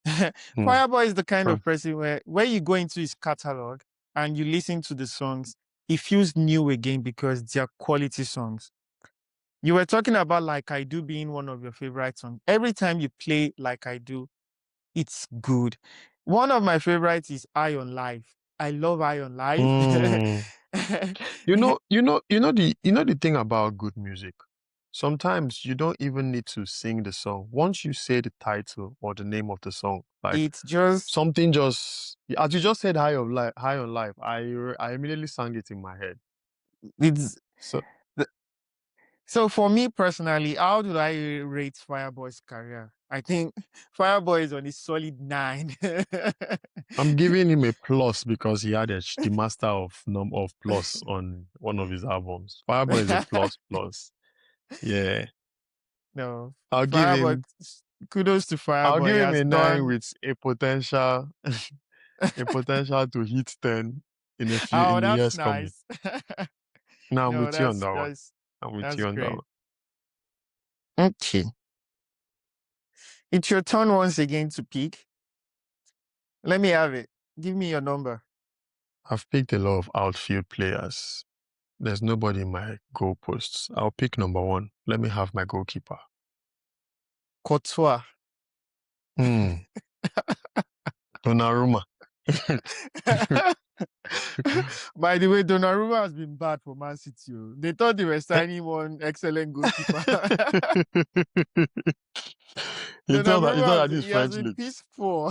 Hmm. Fireboy is the kind True. of person where you go into his catalog and you listen to the songs, it feels new again because they're quality songs. You were talking about Like I Do being one of your favorite songs. Every time you play Like I Do, it's good. One of my favorites is Eye on Life. I love Eye on Life. Hmm. You know the thing about good music. Sometimes you don't even need to sing the song. Once you say the title or the name of the song, like It's just, something just as you just said, high on life. I immediately sang it in my head. it's, So so for me personally, how do I rate Fireboy's career? I think Fireboy is on a solid 9. I'm giving him a plus because he had the master of plus on one of his albums. Fireboy is a plus plus. Yeah, No, I'll give Fireboy, him kudos to I'll Fireboy. give He him has a 9 done. with a potential a potential to hit 10 Oh, in the that's years coming. nice. Now I'm No, with you on that's that one. that's I'm with that's you on that great. one. Okay, it's your turn once again to pick. Let me have it. Give me your number. I've picked a lot of outfield players. There's nobody in my goalposts. I'll pick number 1. Let me have my goalkeeper. Courtois. Hmm. Donnarumma. By the way, Donnarumma has been bad for Man City. Oh. They thought they were signing one excellent goalkeeper. You thought that this He has French been league. piss poor.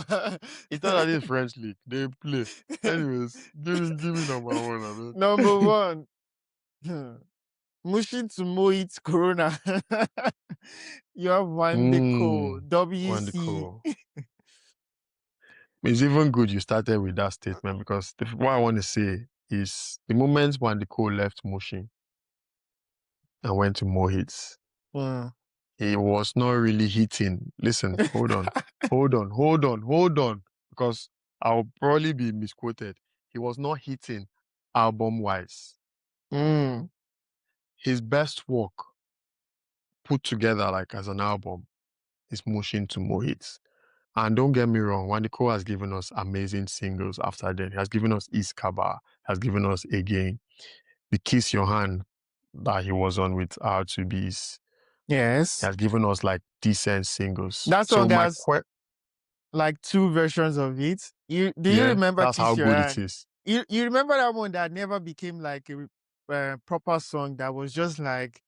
You thought that this French league. They play. Anyways, give me number 1, I mean. Number one, Mushin to Moit Corona. You have Van de Co, WC. Wonderful. It's even good you started with that statement because what I want to say is the moment when the Cole left Mushin and went to Mohits, Hmm. he was not really hitting. Listen, hold on. because I'll probably be misquoted. He was not hitting album-wise. Mm. His best work put together like as an album is Motion to More Hits. And don't get me wrong, Wandiko has given us amazing singles after then. He has given us Iskaba, has given us Again, the Kiss Your Hand that he was on with R2Bs. He Yes. has given us like decent singles. That So song has like two versions of it. Do you yeah, remember that's how Kiss Your good it Hand? is. You remember that one that never became like a proper song that was just like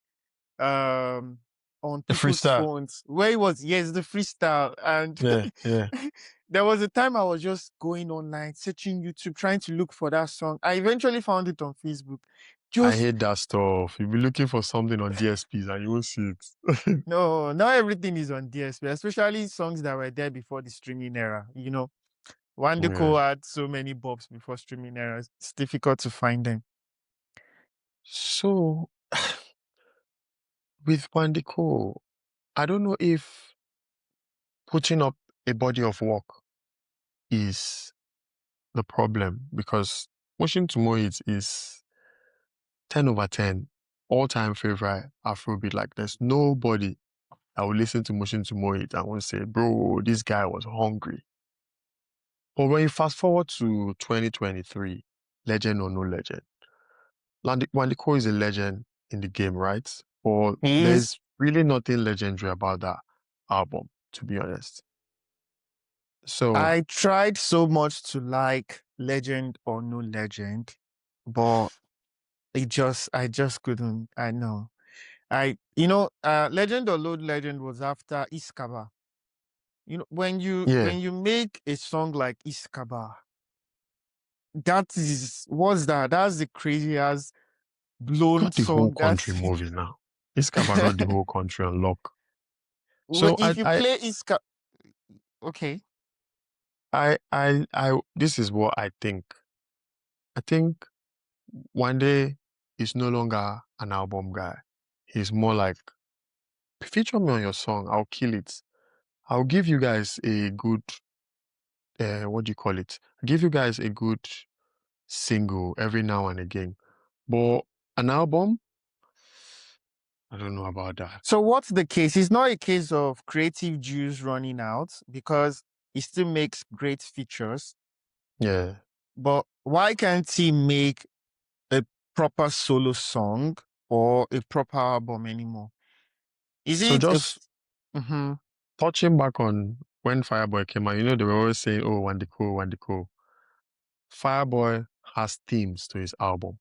um on The people's freestyle. phones where it was, yes, the freestyle. And Yeah, yeah. there was a time I was just going online searching YouTube trying to look for that song. I eventually found it on Facebook. I Just hate that stuff. You'll be looking for something on DSPs and you won't see it. no, not everything is on DSP, especially songs that were there before the streaming era. Yeah. Wandeko had so many bobs before streaming era. It's difficult to find them. So with Wandiko, I don't know if putting up a body of work is the problem because Motion to More Hits is 10 over 10, all-time favorite Afrobeat. Like there's nobody that will listen to Motion to More Hits and will say, bro, this guy was hungry. But when you fast forward to 2023, legend or no legend, Wandiko is a legend in the game, right? But He's there's really nothing legendary about that album, to be honest. So, I tried so much to like Legend or No Legend, but I just couldn't. I know. Legend or No Legend was after Iskaba. yeah, When you make a song like Iskaba, what's that? That's the craziest blown got the whole song. country moving now. This cover got the whole country on lock. So If you play Iskaba, okay. this is what I think. I think one day he's no longer an album guy. He's more like, feature me on your song. I'll kill it. I'll give you guys a good, what do you call it? Give you guys a good single every now and again. But an album, I don't know about that. So what's the case? It's not a case of creative juice running out because he still makes great features. Yeah. But why can't he make a proper solo song or a proper album anymore? Is So it just Mhm. touching back on when Fireboy came out, they were always saying, oh, Wandiko, Wandiko. Fireboy has themes to his album,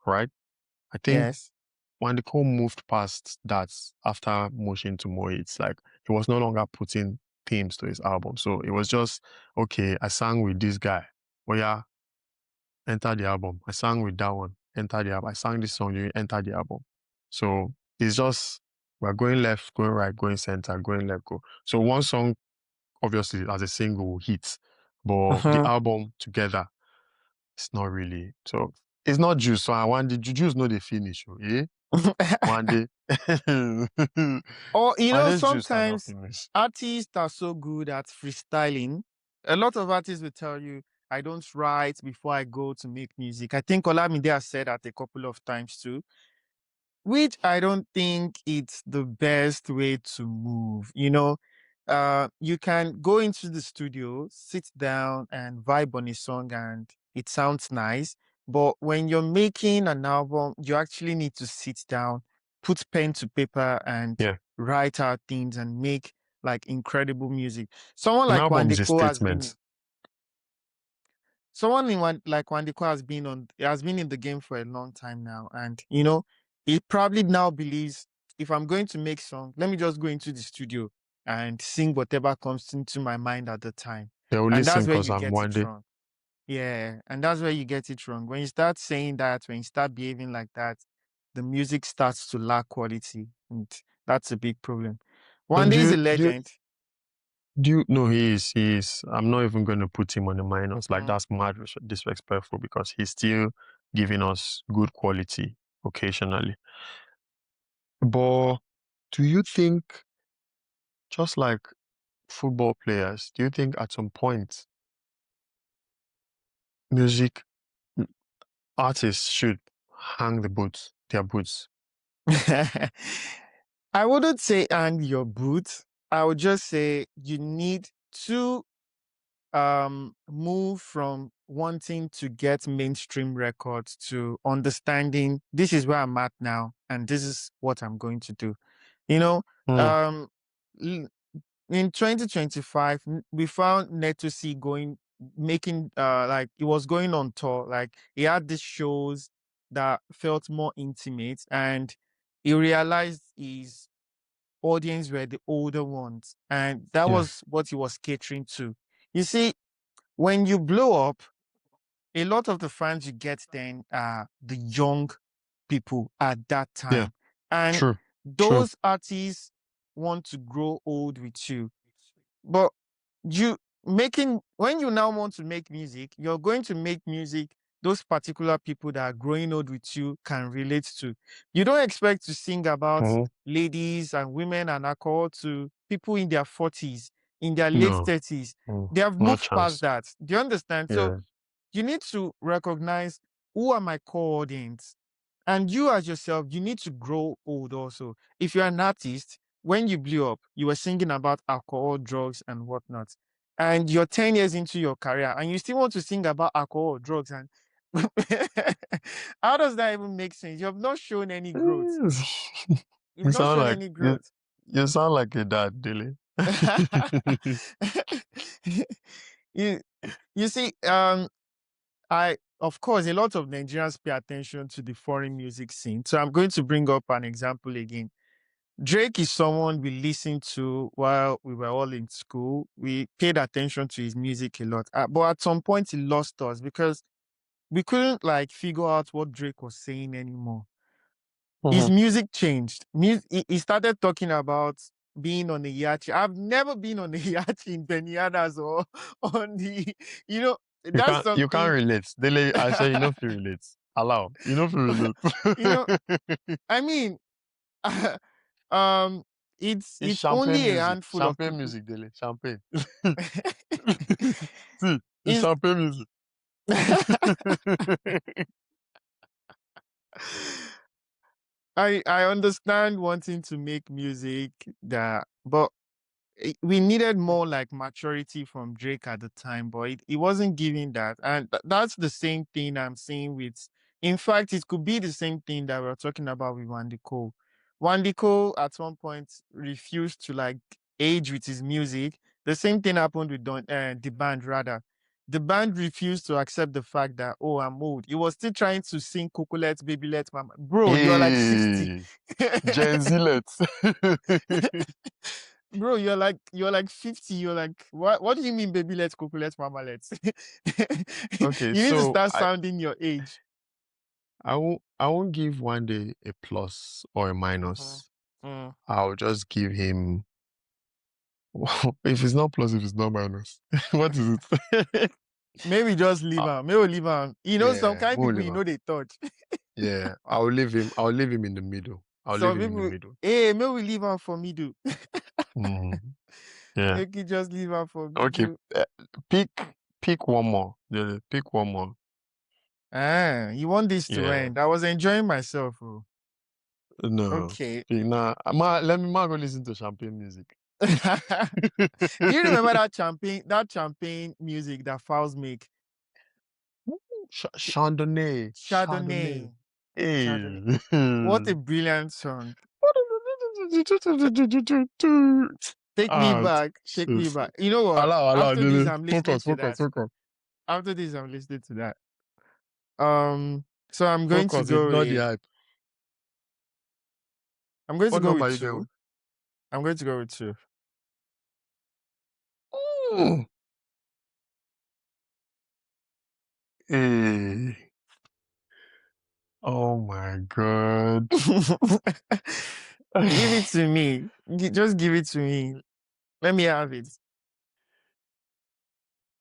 right? I think Yes. Wandiko moved past that after Motion to More. It's like he was no longer putting themes to his album. So it was just, okay, I sang with this guy. Oh yeah, enter the album. I sang with that one, enter the album. I sang this song, you enter the album. So it's just, we're going left, going right, going center, going left, go. So one song, obviously, as a single hits, but the Mhm. album together, it's not really. So it's not juice. So I want the juice know the finish. Oh, eh? One day. Or One day's juice are not sometimes finished. artists are so good at freestyling. A lot of artists will tell you, I don't write before I go to make music. I think Olamide has said that a couple of times too, which I don't think it's the best way to move. You can go into the studio, sit down and vibe on a song and it sounds nice. But when you're making an album, you actually need to sit down, put pen to paper and Yeah. write out things and make like incredible music. Someone An like album is a Wandeko has been statement. someone like Wandiko has been in the game for a long time now, and he probably now believes if I'm going to make song, let me just go into the studio and sing whatever comes into my mind at the time, They will and listen that's where because you I'm get one it day. wrong. Yeah, and that's where you get it wrong. When you start saying that, when you start behaving like that, the music starts to lack quality, and that's a big problem. So One day is a legend. no, he is. I'm not even going to put him on the minus. Like Mhm. that's mad disrespectful because he's still giving us good quality occasionally. But do you think, just like football players, do you think at some point music artists should hang their boots. I wouldn't say hang your boots. I would just say you need to move from wanting to get mainstream records to understanding this is where I'm at now and this is what I'm going to do. You know, Mm, um in 2025 we found Neto C going making like he was going on tour, like he had these shows that felt more intimate, and he realized his audience were the older ones, and that yeah, was what he was catering to. You see, when you blow up, a lot of the fans you get then are the young people at that yeah, time. And true, true. those artists want to grow old with you. But you making when you now want to make music, you're going to make music those particular people that are growing old with you can relate to. You don't expect to sing about Mhm. ladies and women and alcohol to people in their 40s, in their late No, 30s. mm, They have no moved past chance. that. Do you understand? So Yeah. you need to recognize who are my core audience. And you as yourself, you need to grow old also. If you're an artist, when you blew up, you were singing about alcohol, drugs, and whatnot. And you're 10 years into your career and you still want to sing about alcohol, drugs, and how does that even make sense? You have not shown any growth. You've You not sound shown like any growth. you sound like a dad, Dilly. you you see, I of course a lot of Nigerians pay attention to the foreign music scene. So I'm going to bring up an example again. Drake is someone we listened to while we were all in school. We paid attention to his music a lot. But at some point he lost us because we couldn't like figure out what Drake was saying anymore. His Mhm. music changed. He started talking about being on the yacht. I've never been on the yacht in Benianas or on the, you know, that's You can't something. relate. Dele, I say you know if you relate. Allow. You know if you you know, relate. I mean, um, It's it's champagne only a music. handful of Champagne people. music, Dele. Champagne. See, it's Is champagne music. I understand wanting to make music that, but we needed more like maturity from Drake at the time, but it wasn't giving that. And that's the same thing I'm seeing with, in fact, it could be the same thing that we're talking about with Wandy Cole. Wandy Cole at one point refused to like age with his music. The same thing happened with the band, rather. The band refused to accept the fact that, oh, I'm old. He was still trying to sing Cocolet, Baby Let Mama. Bro, you're like 60. Hey, Gen Zlet. Bro, you're like 50. You're like, what do you mean, baby? Let's cook, let's mama, let's. Okay, You need to so start sounding your age. I won't give one day a plus or a Mhm. minus. Mm. I'll just give him if it's not plus, if it's not minus. What is it? Maybe just leave Uh, him. Maybe leave him. Some yeah, kind of more people, liver. they touch. Yeah, I'll leave him in the middle. I'll leave Some him in the people, middle. hey, maybe leave him for me, do. Yeah. Make you just leave him for me, Okay. do. Pick pick one more. Yeah, pick one more. Ah, you want this to Yeah. end? I was enjoying myself. Oh. No. Okay. Nah, let me go listen to champagne music. Do you remember that champagne music that Fowls make? Chardonnay. Chardonnay. Chardonnay. Chardonnay. Hey. What a brilliant song. Take me Ah, back. Take me Jesus. back. You know what? Allow, After this, Dele. I'm listening Focus, to focus, that. focus. After this, I'm listening to that. So I'm going to Focus, go ignore the with hype. I'm going to What go number with are you going two. with? I'm going to go with two. Mm. Hey. Oh my God. Give it to me. Just give it to me. Let me have it.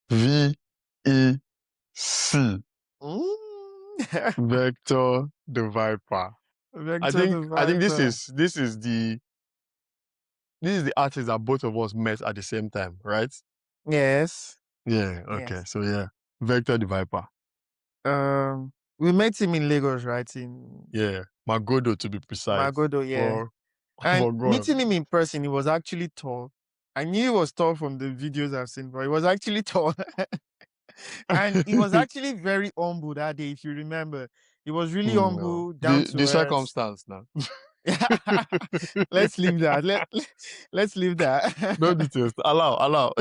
VAC. Mm. Vector the Viper. Vector the I think Viper. this is the artist that both of us met at the same time, right? Yes. Yeah, okay. Yes. So yeah. Vector the Viper. We met him in Lagos, right? In Yeah, Magodo to be precise. Magodo, yeah. Or And oh God. meeting him in person, he was actually tall. I knew he was tall from the videos I've seen, but he was actually tall. And he was actually very humble that day, if you remember. He was really No. humble, down The to earth. circumstance now. Let's leave that. Let's leave No that. details. Allow.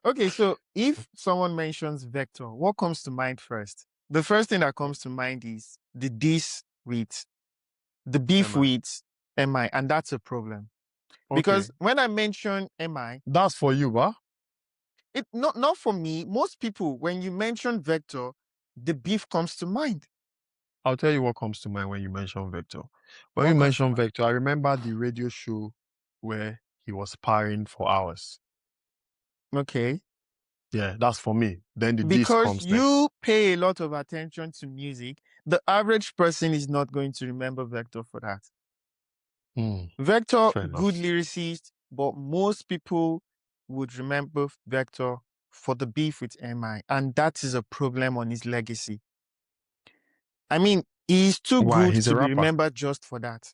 Okay, so if someone mentions vector, what comes to mind first? The first thing that comes to mind is the diss with the beef Am I? with MI, and that's a problem. Okay. Because when I mention MI, That's for you, huh? it not for me. Most people, when you mention vector, the beef comes to mind. I'll tell you what comes to mind when you mention Vector. When you What comes to mention mind? Vector, I remember the radio show where he was sparring for hours. Okay. Yeah, that's for me. Then the disc Because comes next. you pay a lot of attention to music, the average person is not going to remember Vector for that. Hmm, Vector, fair good enough. lyricist, but most people would remember Vector for the beef with MI, and that is a problem on his legacy. I mean, he's too Why? good He's a to be rapper. remembered just for that.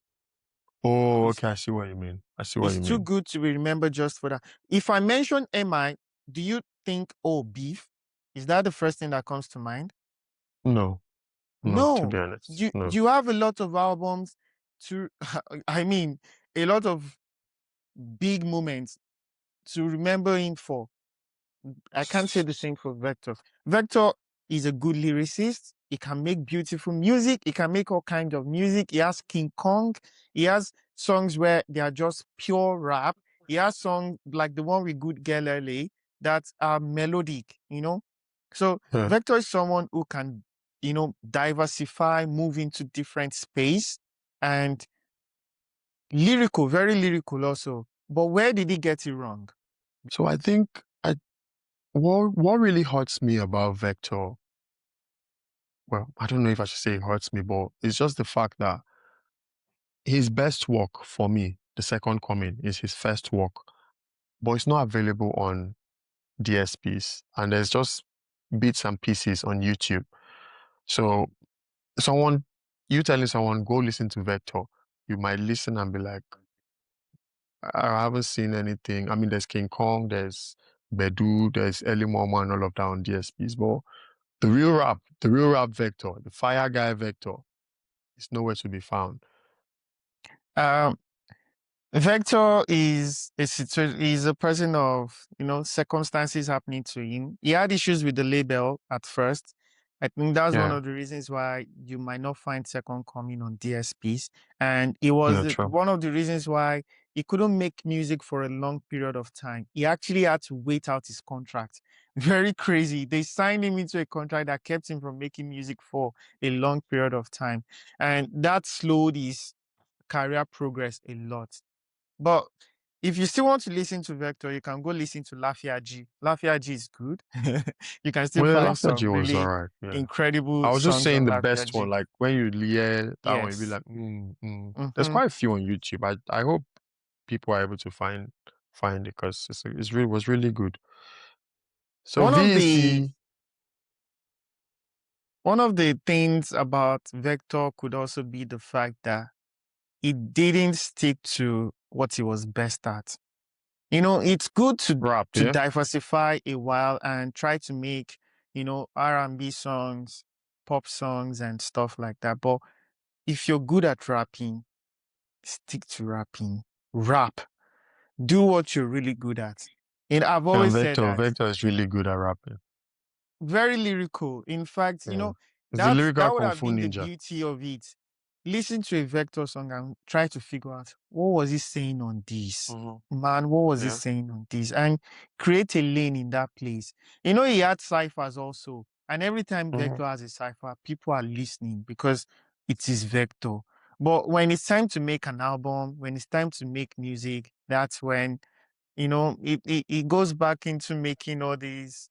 Oh, He's, okay. I see what you mean. I see what he's you too mean. good to be remembered just for that. If I mention MI, do you think, oh, beef? Is that the first thing that comes to mind? No, no, to No. be honest. You No. you have a lot of albums to I mean a lot of big moments to remember him for. I can't say the same for Vector. Vector is a good lyricist. He can make beautiful music. He can make all kinds of music. He has King Kong. He has songs where they are just pure rap. He has songs like the one with Good Girl LA that are melodic, you know. So Yeah. Vector is someone who can, diversify, move into different space and lyrical, very lyrical also. But where did he get it wrong? So I think what really hurts me about Vector, well, I don't know if I should say it hurts me, but it's just the fact that his best work for me, The Second Coming, is his first work, but it's not available on DSPs, and there's just bits and pieces on YouTube. So someone, you telling someone, go listen to Vector, you might listen and be like, I haven't seen anything. I mean, there's King Kong, there's Bedu, there's Early Mama and all of that on DSPs, but the real rap Vector, the fire guy Vector, is nowhere to be found. Um, Vector is a person of, circumstances happening to him. He had issues with the label at first. I think that's one Yeah, of the reasons why you might not find Second Coming on DSPs. And it yeah, was true. one of the reasons why he couldn't make music for a long period of time. He actually had to wait out his contract. Very crazy. They signed him into a contract that kept him from making music for a long period of time. And that slowed his career progress a lot. But if you still want to listen to Vector, you can go listen to Lafia G. Lafia G is good. You can still Well, find Laughter G some was really alright. Yeah. I incredible was just songs saying on the Lafia best one. G. Like when you hear that one, you'd be Yes. like, There's Hmm. quite a few on YouTube. I hope people are able to find it because it's really was really good. So One of the VEC, one of the things about Vector could also be the fact that he didn't stick to what he was best at. It's good to rap, to yeah. diversify a while and try to make, R&B songs, pop songs and stuff like that. But if you're good at rapping, stick to rapping. Rap. Do what you're really good at. And I've And always said Vector, that. Vector is really good at rapping. Very lyrical. In fact, Yeah. It's the that lyrical would Kung have Fu been the Ninja. beauty of it. Listen to a Vector song and try to figure out what was he saying on this. Mm-hmm. Man, what was he Yeah. saying on this? And create a lane in that place. He had ciphers also. And every time Mm-hmm. Vector has a cipher, people are listening because it is Vector. But when it's time to make an album, when it's time to make music, that's when, it goes back into making all these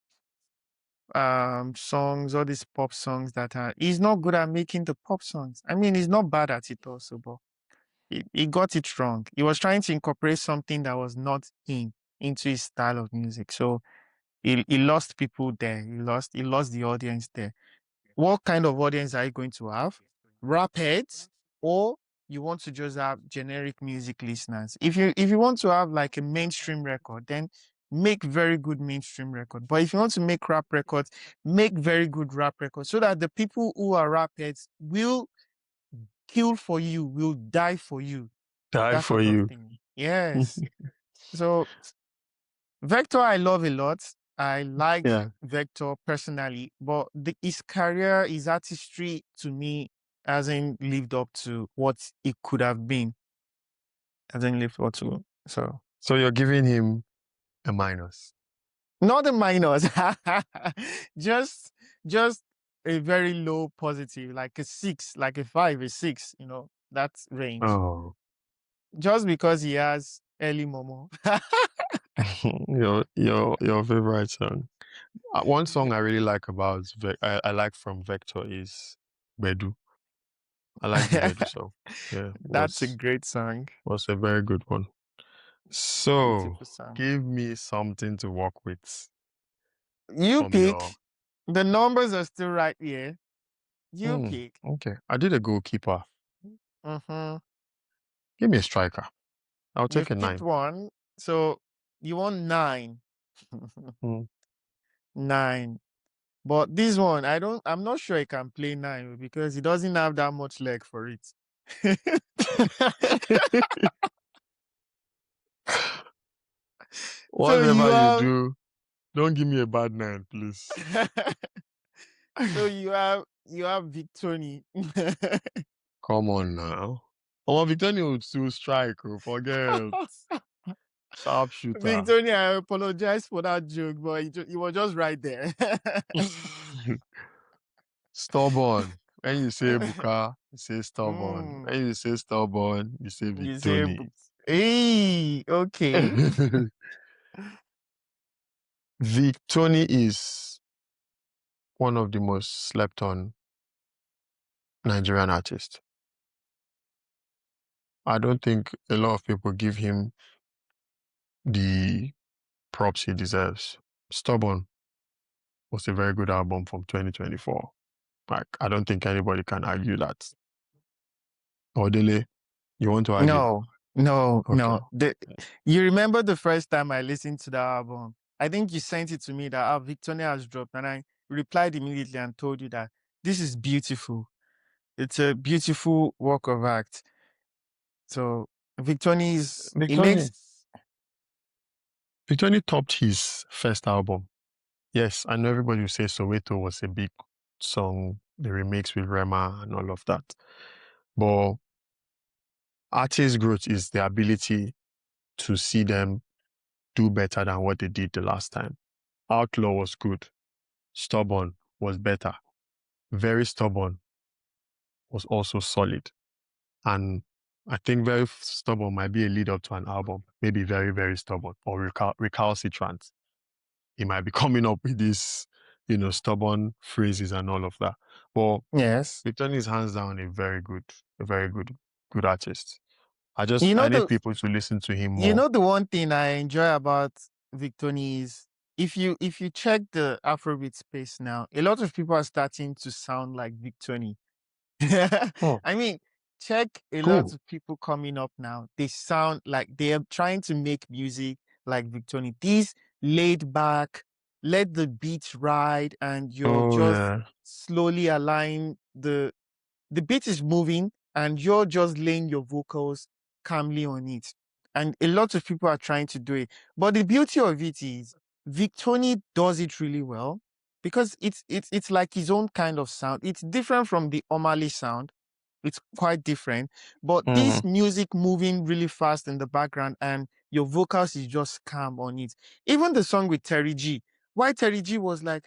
songs, all these pop songs that are he's not good at making the pop songs. I mean, he's not bad at it also, but he got it wrong. He was trying to incorporate something that was not him into his style of music. So He lost people there. He lost the audience there. What kind of audience are you going to have? Rap heads, or you want to just have generic music listeners? If you want to have like a mainstream record, then make very good mainstream record. But if you want to make rap records, make very good rap records so that the people who are rap heads will kill for you, will die for you. Die That for sort of you. thing. Yes. So Vector, I love a lot. I like Yeah. Vector personally, but his career, his artistry to me hasn't lived up to what it could have been. Hasn't lived up to. So So you're giving him a minus. not a minus, just just a very low positive, like a 6, like a 5, a 6. That range. Oh. Just because he has early Momo. Your favorite song. One song I really like about I like from Vector is Bedu. I like the Bedu song. Yeah, That's a great song. was a very good one. So Beautiful song. give me something to work with You from your. pick. The numbers are still right here. You Hmm, pick. okay, I did a goalkeeper. Mm-hmm. Give me a striker. I'll take a You've picked 9. one. So you want 9. Hmm. 9. But this one, I'm not sure I can play 9 because he doesn't have that much leg for it. So you Whatever you have do, don't give me a bad 9, please. so you have Victoni. Come on now. Oh, Victoria will still strike. Forget. Sharpshooter. Victoria, I apologize for that joke, but it was just right there. Stubborn. When you say Buka, you say stubborn. Mm, When you say stubborn, you say you say, Victoni. hey, okay. Victoni is one of the most slept on Nigerian artists. I don't think a lot of people give him the props he deserves. Stubborn was a very good album from 2024. Like, I don't think anybody can argue that. Odele, you want to argue? No, no, Okay. no. You remember the first time I listened to the album? I think you sent it to me that Victoria has dropped, and I replied immediately and told you that this is beautiful. It's a beautiful work of art. So Victoria it Victoni, makes Victoni topped his first album. Yes, I know everybody will say Soweto was a big song, the remix with Rema and all of that. But artist growth is the ability to see them do better than what they did the last time. Outlaw was good. Stubborn was better. Very Stubborn was also solid. And I think Very Stubborn might be a lead up to an album. Maybe Very, Very Stubborn or Recalcitrant. He might be coming up with these, stubborn phrases and all of that. But yes. Victor is hands down a very good artist. You know I need the people to listen to him you more. know the one thing I enjoy about Victoni is if you check the Afrobeat space now, a lot of people are starting to sound like Victoni. Oh, I mean, check a lot cool. of people coming up now. They sound like they are trying to make music like Victoni. These laid back, let the beat ride, and you're Oh, just yeah. slowly align the beat is moving and you're just laying your vocals calmly on it. And a lot of people are trying to do it. But the beauty of it is Victoni does it really well because it's like his own kind of sound. It's different from the Omali sound. It's quite different. But this Mm. music moving really fast in the background and your vocals is just calm on it. Even the song with Terry G. Why Terry G was like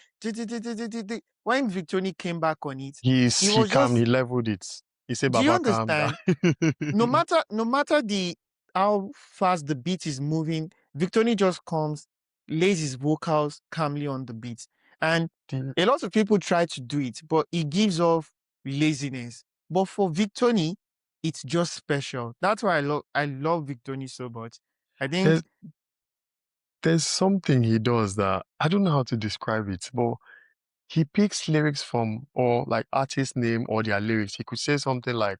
when Victoni came back on it, it He was calmed, he just, leveled it. He said, do you Baba, calm down. understand? No matter the how fast the beat is moving, Victoni just comes, lays his vocals calmly on the beat. And The- a lot of people try to do it, but it gives off laziness. But for Victoni, it's just special. That's why I love Victoni so much. I think There's, there's something he does that I don't know how to describe it, but he picks lyrics from or like artist name or their lyrics. He could say something like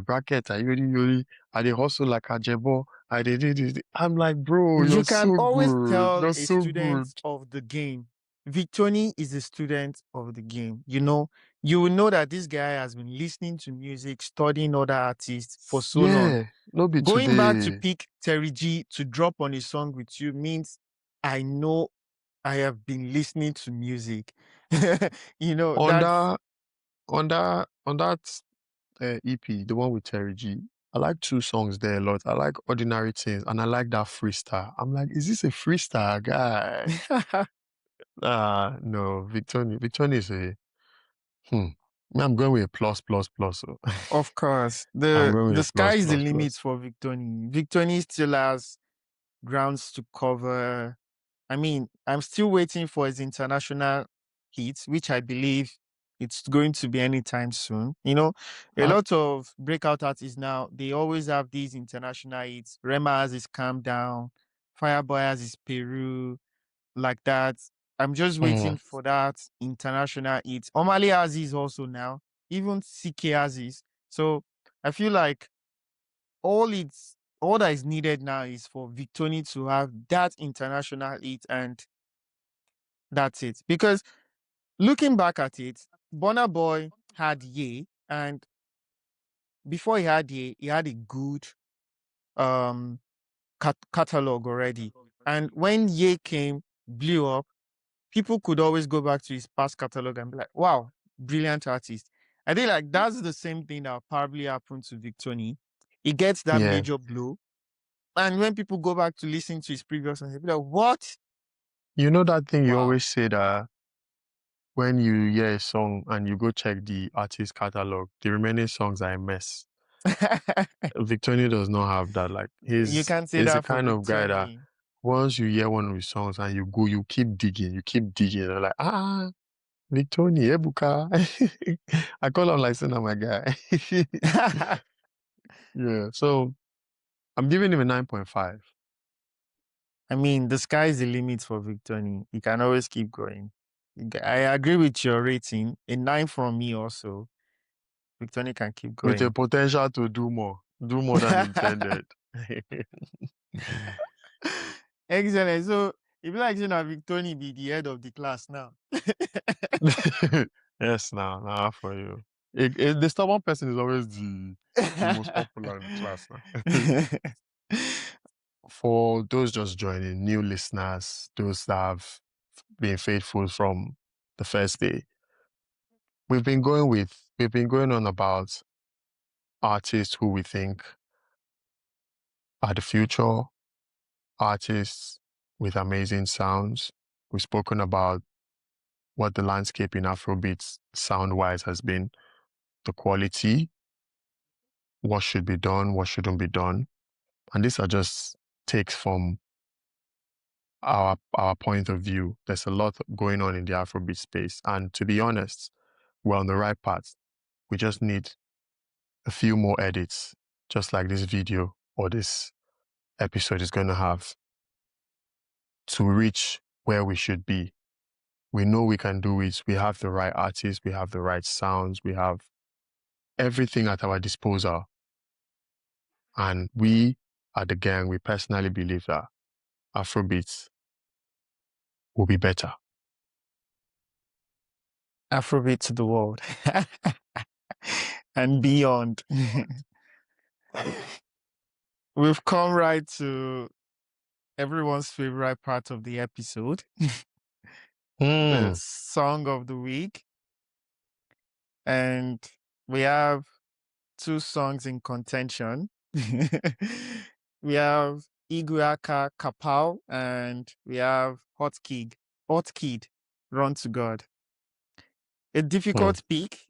bracket, I yori yori, I dey hustle like a jebo, I dey do this. I'm like, bro, You you're can so always good. tell You're a so student good. of the game. Victoni is a student of the game. You know, you will know that this guy has been listening to music, studying other artists for so long. Yeah, no be Going back to today. pick Terry G to drop on a song with you means I know I have been listening to music. You know, On that's that on that EP, the one with Terry G, I like two songs there a lot. I like Ordinary Things and I like that freestyle. I'm like, is this a freestyle guy? No, Victoni. Victoni is a hmm. Me, I'm going with a plus plus plus. Oh. of course I'm the going with the a plus sky is the plus limit plus. for Victoni. Victoni still has grounds to cover. I mean, I'm still waiting for his international hits, which I believe it's going to be anytime soon. You know, a I, lot of breakout artists now, they always have these international hits. Rema has his Calm Down, Fireboy has his Peru, like that. I'm just hmm. waiting for that international hit. Omali has his also now, even CK has his. So I feel like all that is needed now is for Victoni to have that international hit, and that's it. Because looking back at it, Burna Boy had Ye, and before he had Ye, he had a good um catalog already. And when Ye came, blew up, people could always go back to his past catalog and be like, wow, brilliant artist. I think like that's the same thing that probably happened to Victoni. He gets that Yeah. major blow. And when people go back to listen to his previous songs, they'll be like, what? You know that thing you Wow. always say that when you hear a song and you go check the artist catalog, the remaining songs are a mess. Victoni does not have that. Like You can't say he's the that for kind of guy that Victoni. once you hear one of his songs and you keep digging, You're like, Victoni, Ebuka. I call him like saying, my guy. Yeah. So I'm giving him a 9.5. I mean, the sky is the limit for Victoni. You can always keep going. I agree with your rating. A 9 from me also. Victoni can keep With a going. potential to do more. Do more than intended. Excellent. So, if you like, you know, Victoni be the head of the class now. Yes, now for you. The stubborn person is always the most popular in the class now. For those just joining, new listeners, those that have been faithful from the first day, we've been going on about artists who we think are the future, artists with amazing sounds. We've spoken about what the landscape in Afrobeats sound-wise has been, the quality, what should be done, what shouldn't be done. And these are just takes from our point of view. There's a lot going on in the Afrobeat space. And to be honest, we're on the right path. We just need a few more edits, just like this video or this episode is going to have, to reach where we should be. We know we can do it. We have the right artists, we have the right sounds, we have everything at our disposal. And we at the gang, we personally believe that Afrobeats will be better. Afrobeat to the world and beyond. We've come right to everyone's favorite part of the episode, the Hmm. song of the week. And we have two songs in contention. We have Iguaka Kapau and we have Hot Kid, Run to God. A Hmm. difficult pick.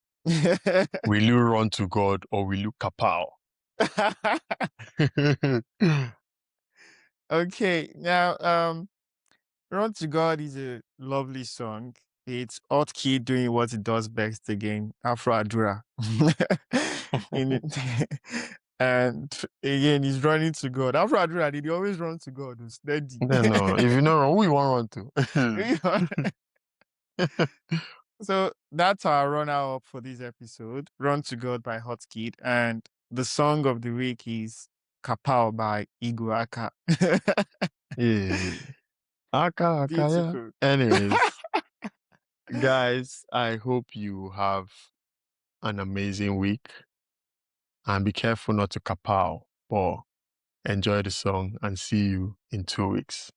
Will you run to God or will you kapow? Okay, now Run to God is a lovely song. It's Hot Kid doing what it does best again, Afro Adura. In it. And again, he's running to God. After Adura, he always run to God. Steady. No. If you know wrong, who you want to run to? So that's our runner up for this episode. Run to God by Hot Kid. And the song of the week is Kapao by Iguaka. Yeah. Aka, yeah. Beautiful. Anyways, guys, I hope you have an amazing week. And be careful not to kapow, but enjoy the song and see you in 2 weeks.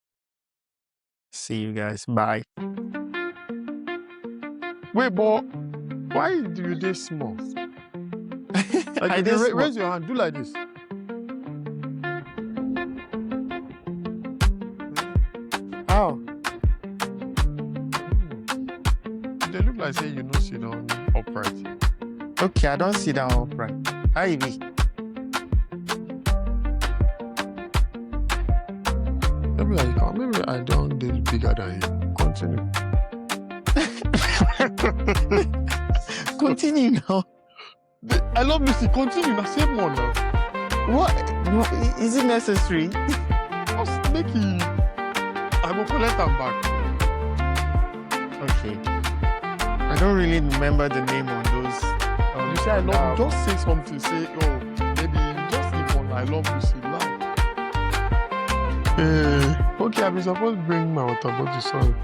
See you guys. Bye. Wait, but why do you do small? Like, I if did you small. raise your hand, do like this. How? They look like say you know sit down upright. Okay, I don't sit down upright. How you be? Maybe I don't deal bigger than you. Continue. Continue now. I love Lucy. Continue. Now same one now. What? Is it necessary? Just make it. I will collect them back. Okay. I don't really remember the name on those. You say I love. Just say something. Say, oh, maybe just leave one. I love Lucy. Okay, I've been supposed to bring my water bottle. Sorry.